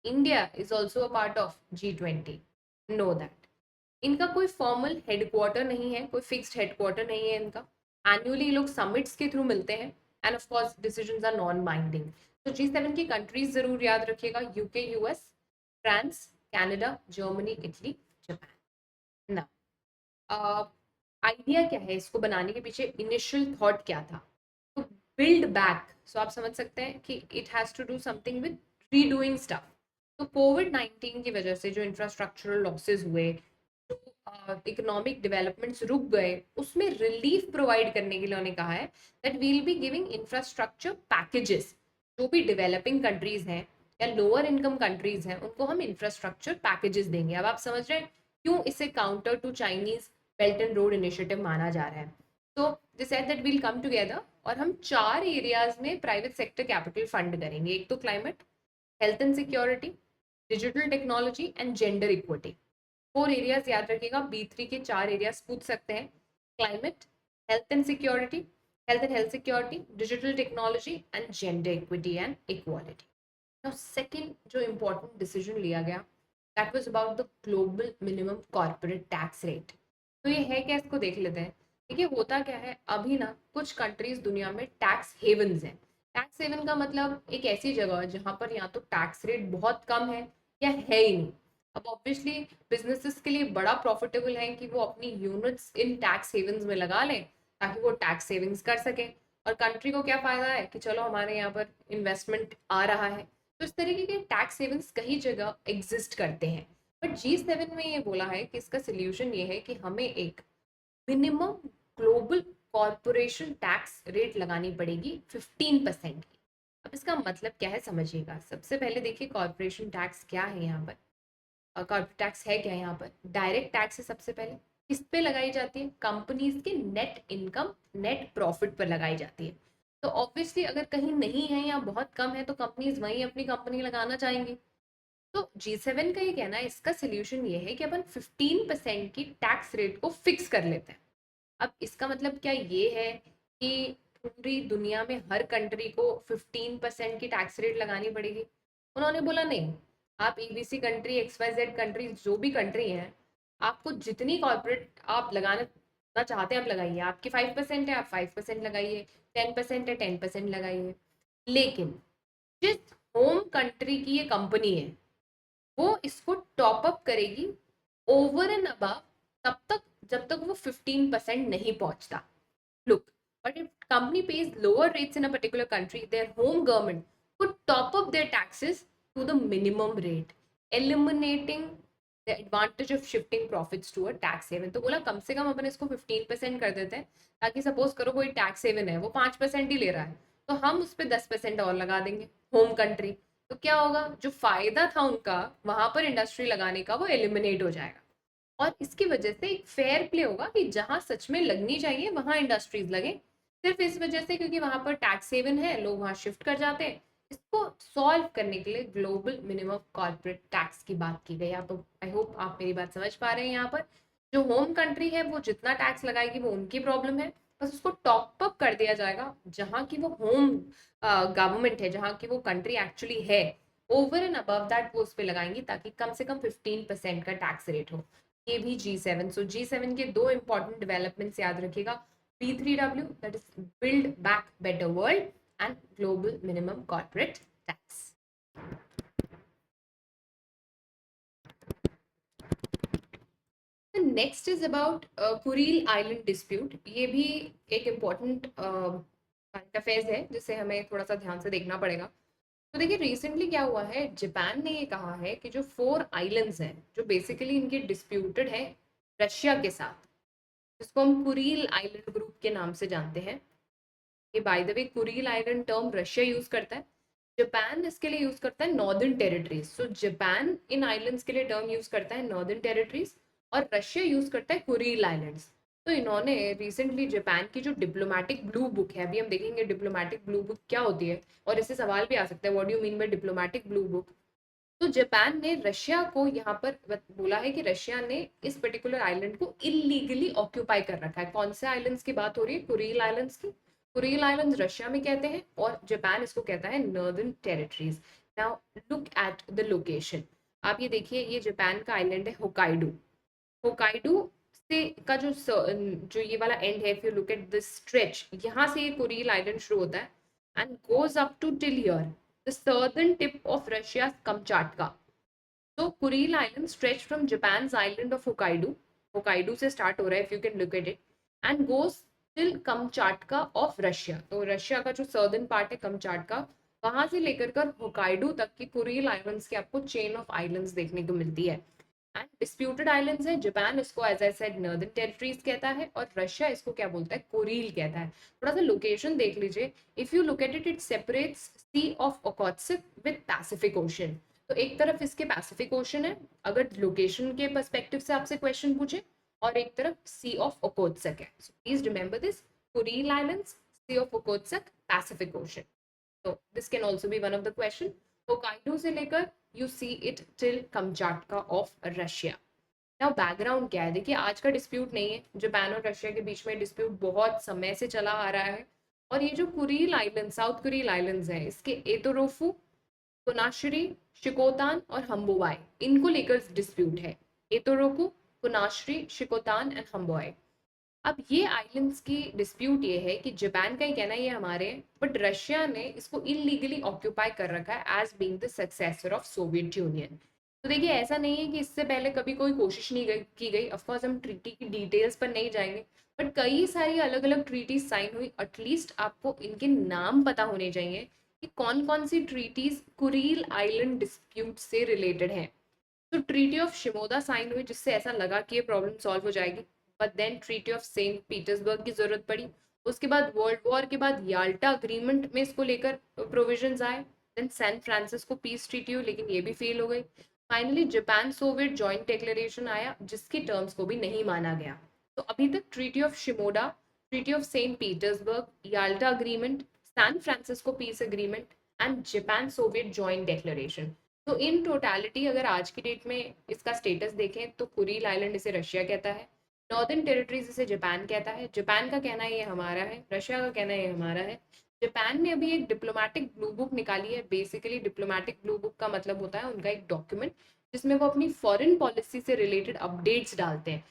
S1: India is also a part of G20. Know that. इनका कोई formal headquarter नहीं है, कोई fixed headquarter नहीं है इनका. Annually लोग summits के थ्रू मिलते हैं and of course decisions are non binding. तो G7 की कंट्रीज जरूर याद रखिएगा, UK, US, France, Canada, Germany, Italy, Japan. ना आइडिया क्या है इसको बनाने के पीछे, इनिशियल थॉट क्या था? तो बिल्ड बैक. सो आप समझ सकते हैं कि it has to do something with redoing stuff. तो कोविड-19 की वजह से जो इंफ्रास्ट्रक्चरल लॉसेस हुए, इकोनॉमिक डेवलपमेंट्स रुक गए, उसमें रिलीफ प्रोवाइड करने के लिए उन्होंने कहा है that we will be giving infrastructure packages. जो भी डेवलपिंग कंट्रीज हैं या लोअर इनकम कंट्रीज हैं उनको हम इंफ्रास्ट्रक्चर पैकेजेस देंगे. अब आप समझ रहे हैं क्यों इसे counter to Chinese belt and road initiative माना जा रहा है. तो they said that we'll come together और हम 4 एरियाज में प्राइवेट सेक्टर कैपिटल फंड करेंगे. एक तो climate, health and security, digital technology and gender equity. 4 areas याद रखिएगा. B3 के 4 एरियाज पूछ सकते हैं. Climate, health and security, health security, digital technology and gender equity and equality. Now second जो इम्पोर्टेंट डिसीजन लिया गया that was about the global minimum corporate tax rate. तो ये है क्या, इसको देख लेते हैं. देखिए होता क्या है, अभी ना कुछ कंट्रीज दुनिया में टैक्स हेवन्स हैं. टैक्स हेवन का मतलब एक ऐसी जगह जहाँ पर या तो टैक्स रेट बहुत कम है या है ही नहीं. अब ऑब्वियसली बिजनेसेस के लिए बड़ा प्रॉफिटेबल है कि वो अपनी यूनिट्स इन टैक्स हेवन्स में लगा लें ताकि वो टैक्स सेविंग्स कर सकें. और कंट्री को क्या फायदा है कि चलो हमारे यहाँ पर इन्वेस्टमेंट आ रहा है. तो इस तरीके के टैक्स सेविंग्स कई जगह एग्जिस्ट करते हैं. बट G7 में ये बोला है कि इसका सोल्यूशन ये है कि हमें एक minimum global corporation tax rate लगानी पड़ेगी 15% की. अब इसका मतलब क्या है समझिएगा. सबसे पहले देखिए कॉरपोरेशन टैक्स क्या है यहाँ पर. कॉर्पोरेट टैक्स है क्या यहाँ पर. डायरेक्ट टैक्स है. सबसे पहले किस पे लगाई जाती है, कंपनीज के नेट इनकम, नेट प्रॉफिट पर लगाई जाती है. तो ऑब्वियसली अगर कहीं नहीं है या बहुत कम है तो कंपनीज वहीं अपनी कंपनी लगाना चाहेंगी. तो G7 का ये कहना है, इसका सोल्यूशन ये है कि अपन 15% की टैक्स रेट को फिक्स कर लेते हैं. अब इसका मतलब क्या ये है कि पूरी दुनिया में हर कंट्री को 15% की टैक्स रेट लगानी पड़ेगी? उन्होंने बोला नहीं. आप ABC कंट्री, XYZ कंट्री, जो भी कंट्री है, आपको जितनी कॉर्पोरेट आप लगाना चाहते हैं आप लगाइए. आपकी 5% है आप 5% लगाइए, 10% है 10% लगाइए. लेकिन जिस होम कंट्री की ये कंपनी है वो इसको टॉप अप करेगी ओवर एंड अबव तब तक जब तक वो 15% नहीं पहुंचता. Look, but if company pays lower rates in a particular country, their home government could top up their taxes to the minimum rate, eliminating the advantage of shifting profits to a tax haven. तो बोला कम से कम अपन इसको 15% कर देते हैं ताकि suppose करो कोई टैक्स हेवन है वो 5% ही ले रहा है तो हम उस पर 10% और लगा देंगे होम कंट्री. तो क्या होगा, जो फायदा था उनका वहां पर इंडस्ट्री लगाने का वो एलिमिनेट हो जाएगा. और इसकी वजह से एक फेयर प्ले होगा कि जहां सच में लगनी चाहिए वहां इंडस्ट्रीज लगे. सिर्फ इस वजह से क्योंकि वहां पर टैक्स हेवन है लोग वहां शिफ्ट कर जाते हैं. इसको सॉल्व करने के लिए ग्लोबल मिनिमम कॉर्पोरेट टैक्स की बात की गई. आप, आई होप आप मेरी बात समझ पा रहे हैं. यहाँ पर जो होम कंट्री है वो जितना टैक्स लगाएगी वो उनकी प्रॉब्लम है, बस उसको टॉप अप कर दिया जाएगा जहाँ की वो होम गवर्नमेंट है, जहाँ की वो कंट्री एक्चुअली है, ओवर एंड अबव दैट वो उस पर लगाएंगी ताकि कम से कम 15% का टैक्स रेट हो. ये भी G7. सो G7 के 2 इंपॉर्टेंट डेवलपमेंट्स याद रखिएगा. B3W, that is build back better world, and global minimum corporate tax. Next is about Kuril island dispute. ये भी एक इम्पॉर्टेंट करंट अफेयर्स है जिसे हमें थोड़ा सा ध्यान से देखना पड़ेगा. तो देखिए रिसेंटली क्या हुआ है, जापान ने ये कहा है कि जो 4 आइलैंड्स हैं जो बेसिकली इनके डिस्प्यूटेड है रशिया के साथ, जिसको हम कुरील आइलैंड ग्रुप के नाम से जानते हैं. ये by the way Kuril island term Russia use करता है, जापान इसके लिए यूज करता है नॉर्दर्न टेरिटरीज. सो जापान इन आइलैंड्स के लिए टर्म यूज करता है नॉर्दर्न टेरिटरीज और रशिया यूज करता है कुरील आइलैंड्स. तो इन्होंने रिसेंटली जापान की जो डिप्लोमेटिक ब्लू बुक है, अभी हम देखेंगे डिप्लोमेटिक ब्लू बुक क्या होती है और इससे सवाल भी आ सकता है what do you mean by diplomatic blue book. तो जापान ने रशिया को यहाँ पर बोला है कि रशिया ने इस पर्टिकुलर आइलैंड को इलीगली ऑक्यूपाई कर रखा है। कौन से आइलैंड्स की बात हो रही है? कुरील आइलैंड्स की। कुरील आइलैंड्स रशिया में कहते हैं और जापान इसको कहता है northern territories. Now look at the location. आप ये देखिए, ये जापान का आइलैंड है होकाइडो। होकाइडो से का जो ये वाला एंड है, if you look at this stretch, यहाँ से ये कुरील आइलैंड शुरू होता है and goes up to till here, the southern tip of Russia Kamchatka. तो Kuril island stretch from Japan island of Hokkaido, Hokkaido से स्टार्ट हो रहा है, if you can look at it, and goes till Kamchatka of Russia. तो Russia का जो southern part है कमचाटका, वहां से लेकर कर होकाइडो तक की कुरील आइलैंड्स की आपको चेन ऑफ आइलैंड्स देखने को मिलती है। एंड डिस्प्यूटेड आइलैंड्स है, जापान इसको as I said northern territories कहता है और रशिया इसको क्या बोलता है? कुरील कहता है। थोड़ा सा लोकेशन देख लीजिए, if you look at it, it separates sea of Okhotsk with Pacific ocean. तो एक तरफ इसके पैसिफिक ओशन है अगर लोकेशन के पर्सपेक्टिव से आपसे क्वेश्चन पूछे, और एक तरफ सी ऑफ ओखोत्स्क है। So please remember this, Kuril islands, sea of Okhotsk, Pacific ocean. So this can also be one of the question. Hokkaido से लेकर you see it till कमचाटका of Russia. Now background क्या है? देखिए, आज का dispute नहीं है, जापान और रशिया के बीच में डिस्प्यूट बहुत समय से चला आ रहा है। और ये जो Kureel island, south Kureel islands हैं, इसके एतोरोफू, कुनाश्री, शिकोतान और हम्बोवाई, इनको लेकर डिस्प्यूट है। एतोरोकू, कुनाश्री, शिकोतान एंड हम्बोवाई। अब ये आइलैंड्स की डिस्प्यूट ये है कि जापान का ही कहना है ये हमारे हैं, बट रशिया ने इसको इलीगली ऑक्यूपाई कर रखा है as being the successor of Soviet Union. तो देखिए, ऐसा नहीं है कि इससे पहले कभी कोई कोशिश नहीं की गई। ऑफकोर्स हम ट्रीटी की डिटेल्स पर नहीं जाएंगे, बट कई सारी अलग अलग ट्रीटीज साइन हुई। एटलीस्ट आपको इनके नाम पता होने चाहिए कि कौन कौन सी ट्रीटीज कुरील आइलैंड डिस्प्यूट से रिलेटेड है। तो ट्रीटी ऑफ शिमोदा साइन हुई, जिससे ऐसा लगा कि ये प्रॉब्लम सॉल्व हो जाएगी, but then treaty of Saint Petersburg की जरूरत पड़ी। उसके बाद वर्ल्ड वॉर के बाद याल्टा अग्रीमेंट में इसको लेकर प्रोविजंस आए। Then San Francisco peace treaty हुई, लेकिन ये भी फेल हो गई। Finally Japan Soviet joint declaration आया, जिसके टर्म्स को भी नहीं माना गया। तो अभी तक treaty of Shimoda, treaty of Saint Petersburg, Yalta agreement, San Francisco peace agreement and Japan Soviet joint declaration. तो इन टोटालिटी अगर आज की डेट में इसका स्टेटस देखें तो कुरील आइलैंड इसे रशिया कहता है, नॉर्दर्न टेरिटरीज इसे जापान कहता है। जापान का कहना है ये हमारा है, रशिया का कहना है ये हमारा है। जापान ने अभी एक डिप्लोमेटिक ब्लू बुक निकाली है। बेसिकली डिप्लोमेटिक ब्लू बुक का मतलब होता है उनका एक डॉक्यूमेंट जिसमें वो अपनी फॉरेन पॉलिसी से रिलेटेड अपडेट्स डालते हैं।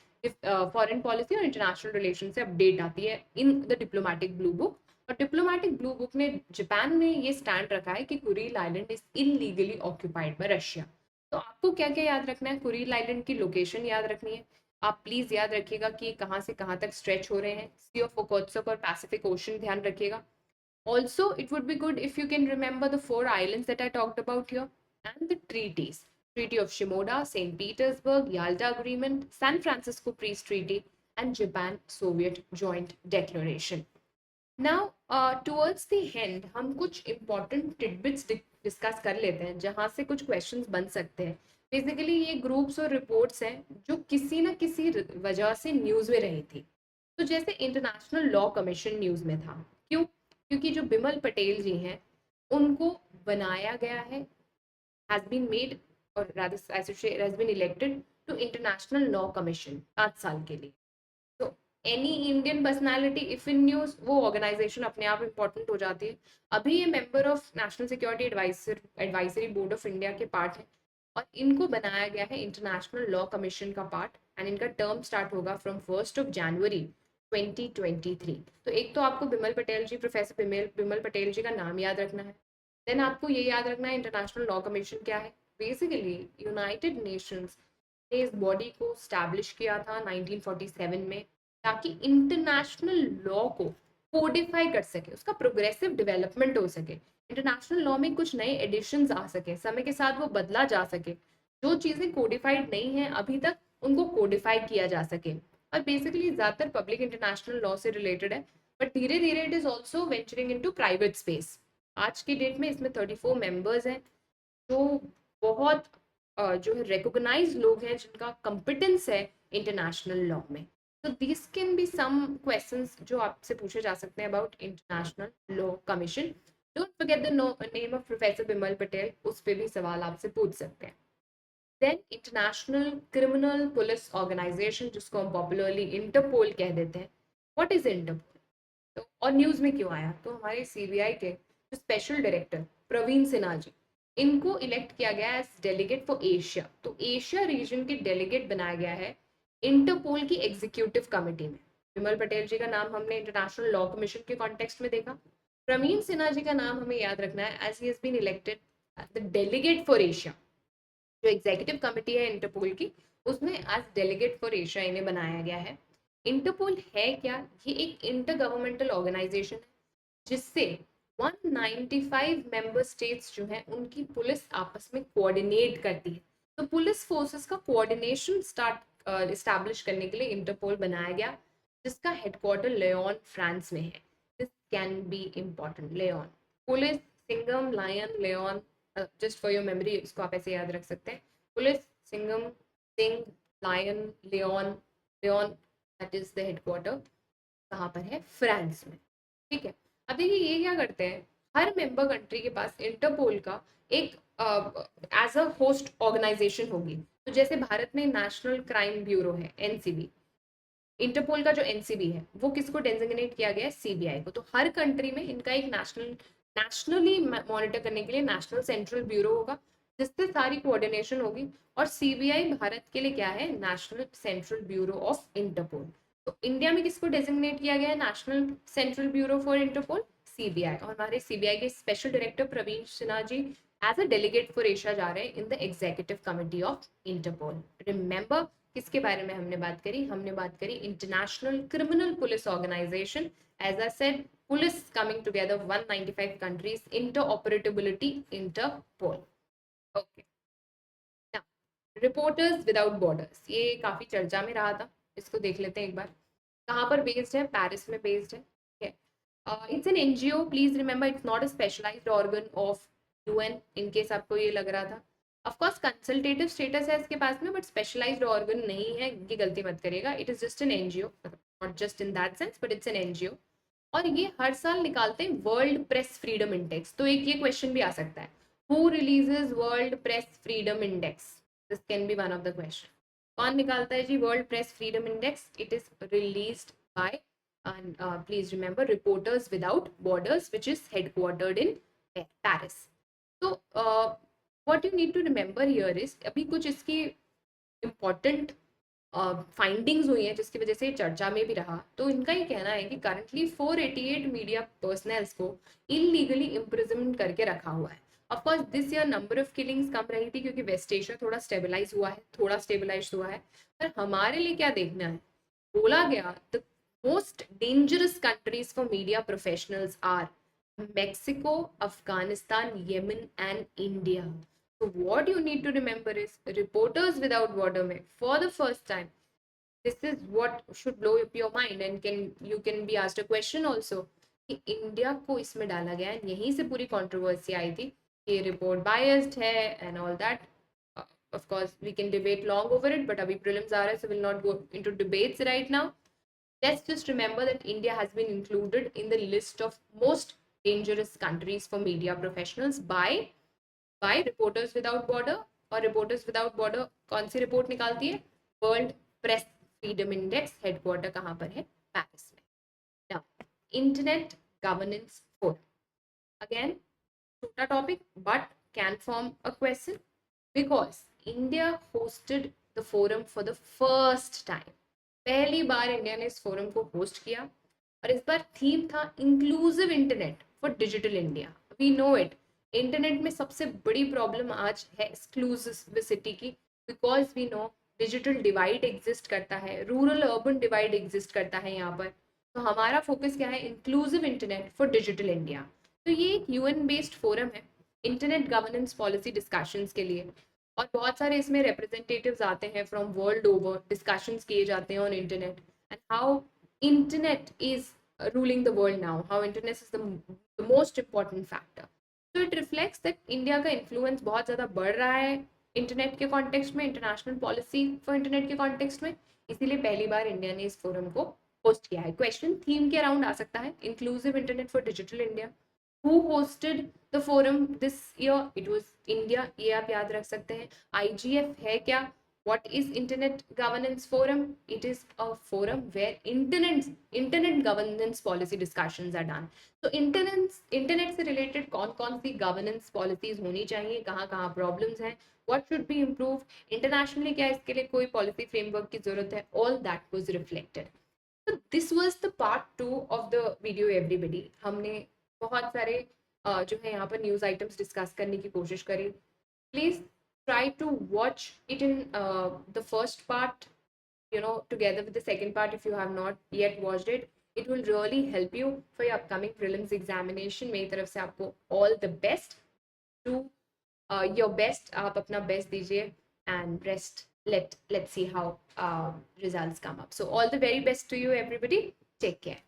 S1: फॉरेन पॉलिसी और इंटरनेशनल रिलेशन से अपडेट आती है in the diplomatic blue book. और डिप्लोमेटिक ब्लू बुक ने, जापान ने ये स्टैंड रखा है कि Kuril island is illegally occupied by Russia. तो आपको क्या क्या याद रखना है? कुरील आइलैंड की लोकेशन याद रखनी है। आप प्लीज याद रखिएगा कि कहाँ से कहाँ तक स्ट्रेच हो रहे हैं। सी ऑफ ओखोत्स्क और पैसिफिक ओशन ध्यान रखिएगा। Also it would be good if you can remember the 4 islands that I talked about here and the treaties. Treaty of Shimoda, St. Petersburg, Yalta Agreement, San Francisco Peace Treaty and Japan Soviet Joint Declaration. Now towards the end हम कुछ important titbits discuss कर लेते हैं जहां से कुछ questions बन सकते हैं। बेसिकली ये ग्रुप्स और रिपोर्ट्स हैं जो किसी ना किसी वजह से न्यूज़ में रही थी। तो जैसे इंटरनेशनल लॉ कमीशन न्यूज़ में था, क्यों? क्योंकि जो बिमल पटेल जी हैं उनको बनाया गया है, हैज बीन मेड और rather I should say has been elected to international law commission 5 साल के लिए। तो any Indian personality if in news, वो ऑर्गेनाइजेशन अपने आप इंपॉर्टेंट हो जाती है। अभी ये member of national security advisory board of India के पार्ट है और इनको बनाया गया है इंटरनेशनल लॉ कमीशन का पार्ट। एंड इनका टर्म स्टार्ट होगा फ्रॉम 1 जनवरी 2023। तो एक तो आपको बिमल पटेल जी, प्रोफेसर बिमल पटेल जी का नाम याद रखना है। देन आपको ये याद रखना है इंटरनेशनल लॉ कमीशन क्या है। बेसिकली यूनाइटेड नेशंस ने इस बॉडी को स्टैब्लिश किया था 1947 में, ताकि इंटरनेशनल लॉ को कोडिफाई कर सके, उसका प्रोग्रेसिव डेवलपमेंट हो सके, इंटरनेशनल लॉ में कुछ नए एडिशंस आ सके, समय के साथ वो बदला जा सके, जो चीज़ें कोडिफाइड नहीं हैं अभी तक उनको कोडिफाई किया जा सके। और बेसिकली ज़्यादातर पब्लिक इंटरनेशनल लॉ से रिलेटेड है, बट धीरे धीरे it is also venturing into private space. आज की डेट में इसमें 34 मेंबर्स हैं जो बहुत जो है रिकॉग्नाइज लोग हैं जिनका कंपिटेंस है इंटरनेशनल लॉ में। तो this can be some questions जो आपसे पूछे जा सकते हैं about international law commission. Don't forget the name of professor Bimal Patel, उस पे भी सवाल आपसे पूछ सकते हैं। Then international criminal police organisation, जिसको हम पॉपुलरली इंटरपोल कह देते हैं। What is Interpol? तो और न्यूज में क्यों आया? तो हमारे सीबीआई के जो स्पेशल डायरेक्टर प्रवीण सिन्हा जी, इनको इलेक्ट किया गया एज डेलीगेट फॉर एशिया। तो एशिया रीजन के डेलीगेट बनाया गया है इंटरपोल की एग्जीक्यूटिव कमेटी में। विमल पटेल जी का नाम हमने इंटरनेशनल लॉ कमीशन के कॉन्टेक्स्ट में देखा। प्रवीण सिन्हा जी का नाम हमें याद रखना है as he has been elected the delegate for Asia. जो एग्जीक्यूटिव कमेटी है इंटरपोल की, उसमें एज डेलीगेट फॉर एशिया इन्हें बनाया गया है। इंटरपोल है क्या? ये एक इंटर गवर्नमेंटल ऑर्गेनाइजेशन है जिससे 195 मेंबर स्टेट्स जो हैं उनकी पुलिस आपस में कोऑर्डिनेट करती है। तो पुलिस फोर्सेस का कोऑर्डिनेशन स्टार्ट इस्टेब्लिश करने के लिए इंटरपोल बनाया गया, जिसका हेडक्वार्टर लियोन फ्रांस में है। This can be important. Lyon, police, Singham, lion, Lyon, just for your memory इसको आप ऐसे याद रख सकते हैं। पुलिस, सिंगम, सिंह, lion, Lyon. Lyon that is the headquarter कहाँ पर है? फ्रांस में। ठीक है। अब देखिए ये क्या करते हैं, हर मेंबर कंट्री के पास इंटरपोल का एक एज अ होस्ट ऑर्गेनाइजेशन होगी। तो जैसे भारत में नेशनल क्राइम ब्यूरो है, एनसीबी। इंटरपोल का जो एनसीबी है वो किसको डेजिग्नेट किया गया है? सीबीआई को। तो हर कंट्री में इनका एक नेशनली मॉनिटर करने के लिए नेशनल सेंट्रल ब्यूरो होगा, जिससे सारी कोऑर्डिनेशन होगी। और सीबीआई भारत के लिए क्या है? National central bureau of Interpol. तो इंडिया में किसको डेजिग्नेट किया गया है national central bureau for Interpol? CBI. और हमारे सीबीआई के special director Praveen Sinha ji as a delegate for Asia जा रहे हैं in the executive committee of Interpol. Remember किसके बारे में हमने बात करी? हमने बात करी international criminal police organisation. As I said, police coming together 195 countries, interoperability, interpole. Okay, reporters without borders, ये काफी चर्चा में रहा था, इसको देख लेते हैं एक बार। कहाँ पर बेस्ड है? पेरिस में बेस्ड है। ठीक है। It's an NGO, please remember it's not a specialised organ of UN, in case आपको ये लग रहा था। ऑफ कोर्स कंसल्टेटिव स्टेटस है इसके पास में, बट स्पेशलाइज्ड ऑर्गन नहीं है, ये गलती मत करिएगा। It is just an NGO, not just in that sense, but it's an NGO. और ये हर साल निकालते हैं वर्ल्ड प्रेस फ्रीडम इंडेक्स। तो एक ये क्वेश्चन भी आ सकता है, who releases world press freedom index? This can be one of the question. कौन निकालता है जी world press freedom index? It is released by, and please remember, Reporters Without Borders, which is headquartered in Paris. तो what you need to remember here is, अभी कुछ इसकी important findings हुई हैं जिसकी वजह से चर्चा में भी रहा। तो इनका ये कहना है कि करंटली 488 मीडिया पर्सनल्स को इलीगली इम्प्रिजनमेंट करके रखा हुआ है। Of course this year number of killings कम रही थी क्योंकि वेस्ट एशिया थोड़ा स्टेबलाइज हुआ है, पर हमारे लिए क्या देखना है? बोला गया the most dangerous countries for media professionals are Mexico, Afghanistan, Yemen and India. So what you need to remember is, Reporters Without Border में for the first time, this is what should blow up your mind and you can be asked a question also, कि India को इसमें डाला गया है। यहीं से पूरी कंट्रोवर्सी आई थी कि रिपोर्ट बायस्ड है and all that. of course we can debate long over it, but abhi prelims are so we'll not go into debates right now. Let's just remember that India has been included in the list of most dangerous countries for media professionals by Reporters Without Border। और Reporters Without Border कौन सी report निकालती है? World press freedom index, headquarter कहाँ पर है? Paris में। Now, Internet Governance Forum. Again, छोटा topic but can form a question because India hosted the forum for the first time. पहली बार इंडिया ने इस फोरम को होस्ट किया और इस बार थीम था inclusive internet for digital India. We know it, internet में सबसे बड़ी प्रॉब्लम आज है एक्सक्लूसिविटी की, because we know digital divide exist करता है, रूरल अर्बन डिवाइड एग्जिस्ट करता है यहाँ पर। तो हमारा फोकस क्या है? Inclusive internet for digital India. तो ये एक यूएन बेस्ड फोरम है इंटरनेट गवर्नेंस पॉलिसी डिस्कशंस के लिए, और बहुत सारे इसमें रिप्रेजेंटेटिव्स आते हैं फ्रॉम वर्ल्ड ओवर, डिस्कशंस किए जाते हैं on internet and how internet is ruling the world now, how internet is the most important factor. तो इट रिफ्लेक्ट्स दैट इंडिया का इन्फ्लुएंस बहुत ज़्यादा बढ़ रहा है इंटरनेट के कॉन्टेक्स्ट में, इंटरनेशनल पॉलिसी फॉर इंटरनेट के कॉन्टेक्स्ट में। इसीलिए पहली बार इंडिया ने इस फोरम को होस्ट किया है। क्वेश्चन थीम के अराउंड आ सकता है, inclusive internet for digital India. who hosted the forum this year? It was India. ये आप याद रख सकते हैं. IGF है क्या? What is Internet Governance Forum? It is a forum where internet governance policy discussions are done. तो internet से रिलेटेड कौन कौन सी गवर्नेंस पॉलिसीज होनी चाहिए, कहाँ कहाँ प्रॉब्लम्स हैं, what should be improve internationally, क्या इसके लिए कोई पॉलिसी फ्रेमवर्क की जरूरत है, ऑल दैट वाज रिफ्लेक्टेड. तो this was the part 2 of the video everybody. हमने बहुत सारे जो है यहाँ पर न्यूज़ आइटम्स डिस्कस करने की कोशिश करी. Please try to watch it in the first part, together with the second part if you have not yet watched it. It will really help you for your upcoming prelims examination. मेरी तरफ से आपको all the best. Do your best. आप अपना best दीजिए and rest. Let's see how results come up. So all the very best to you everybody. Take care.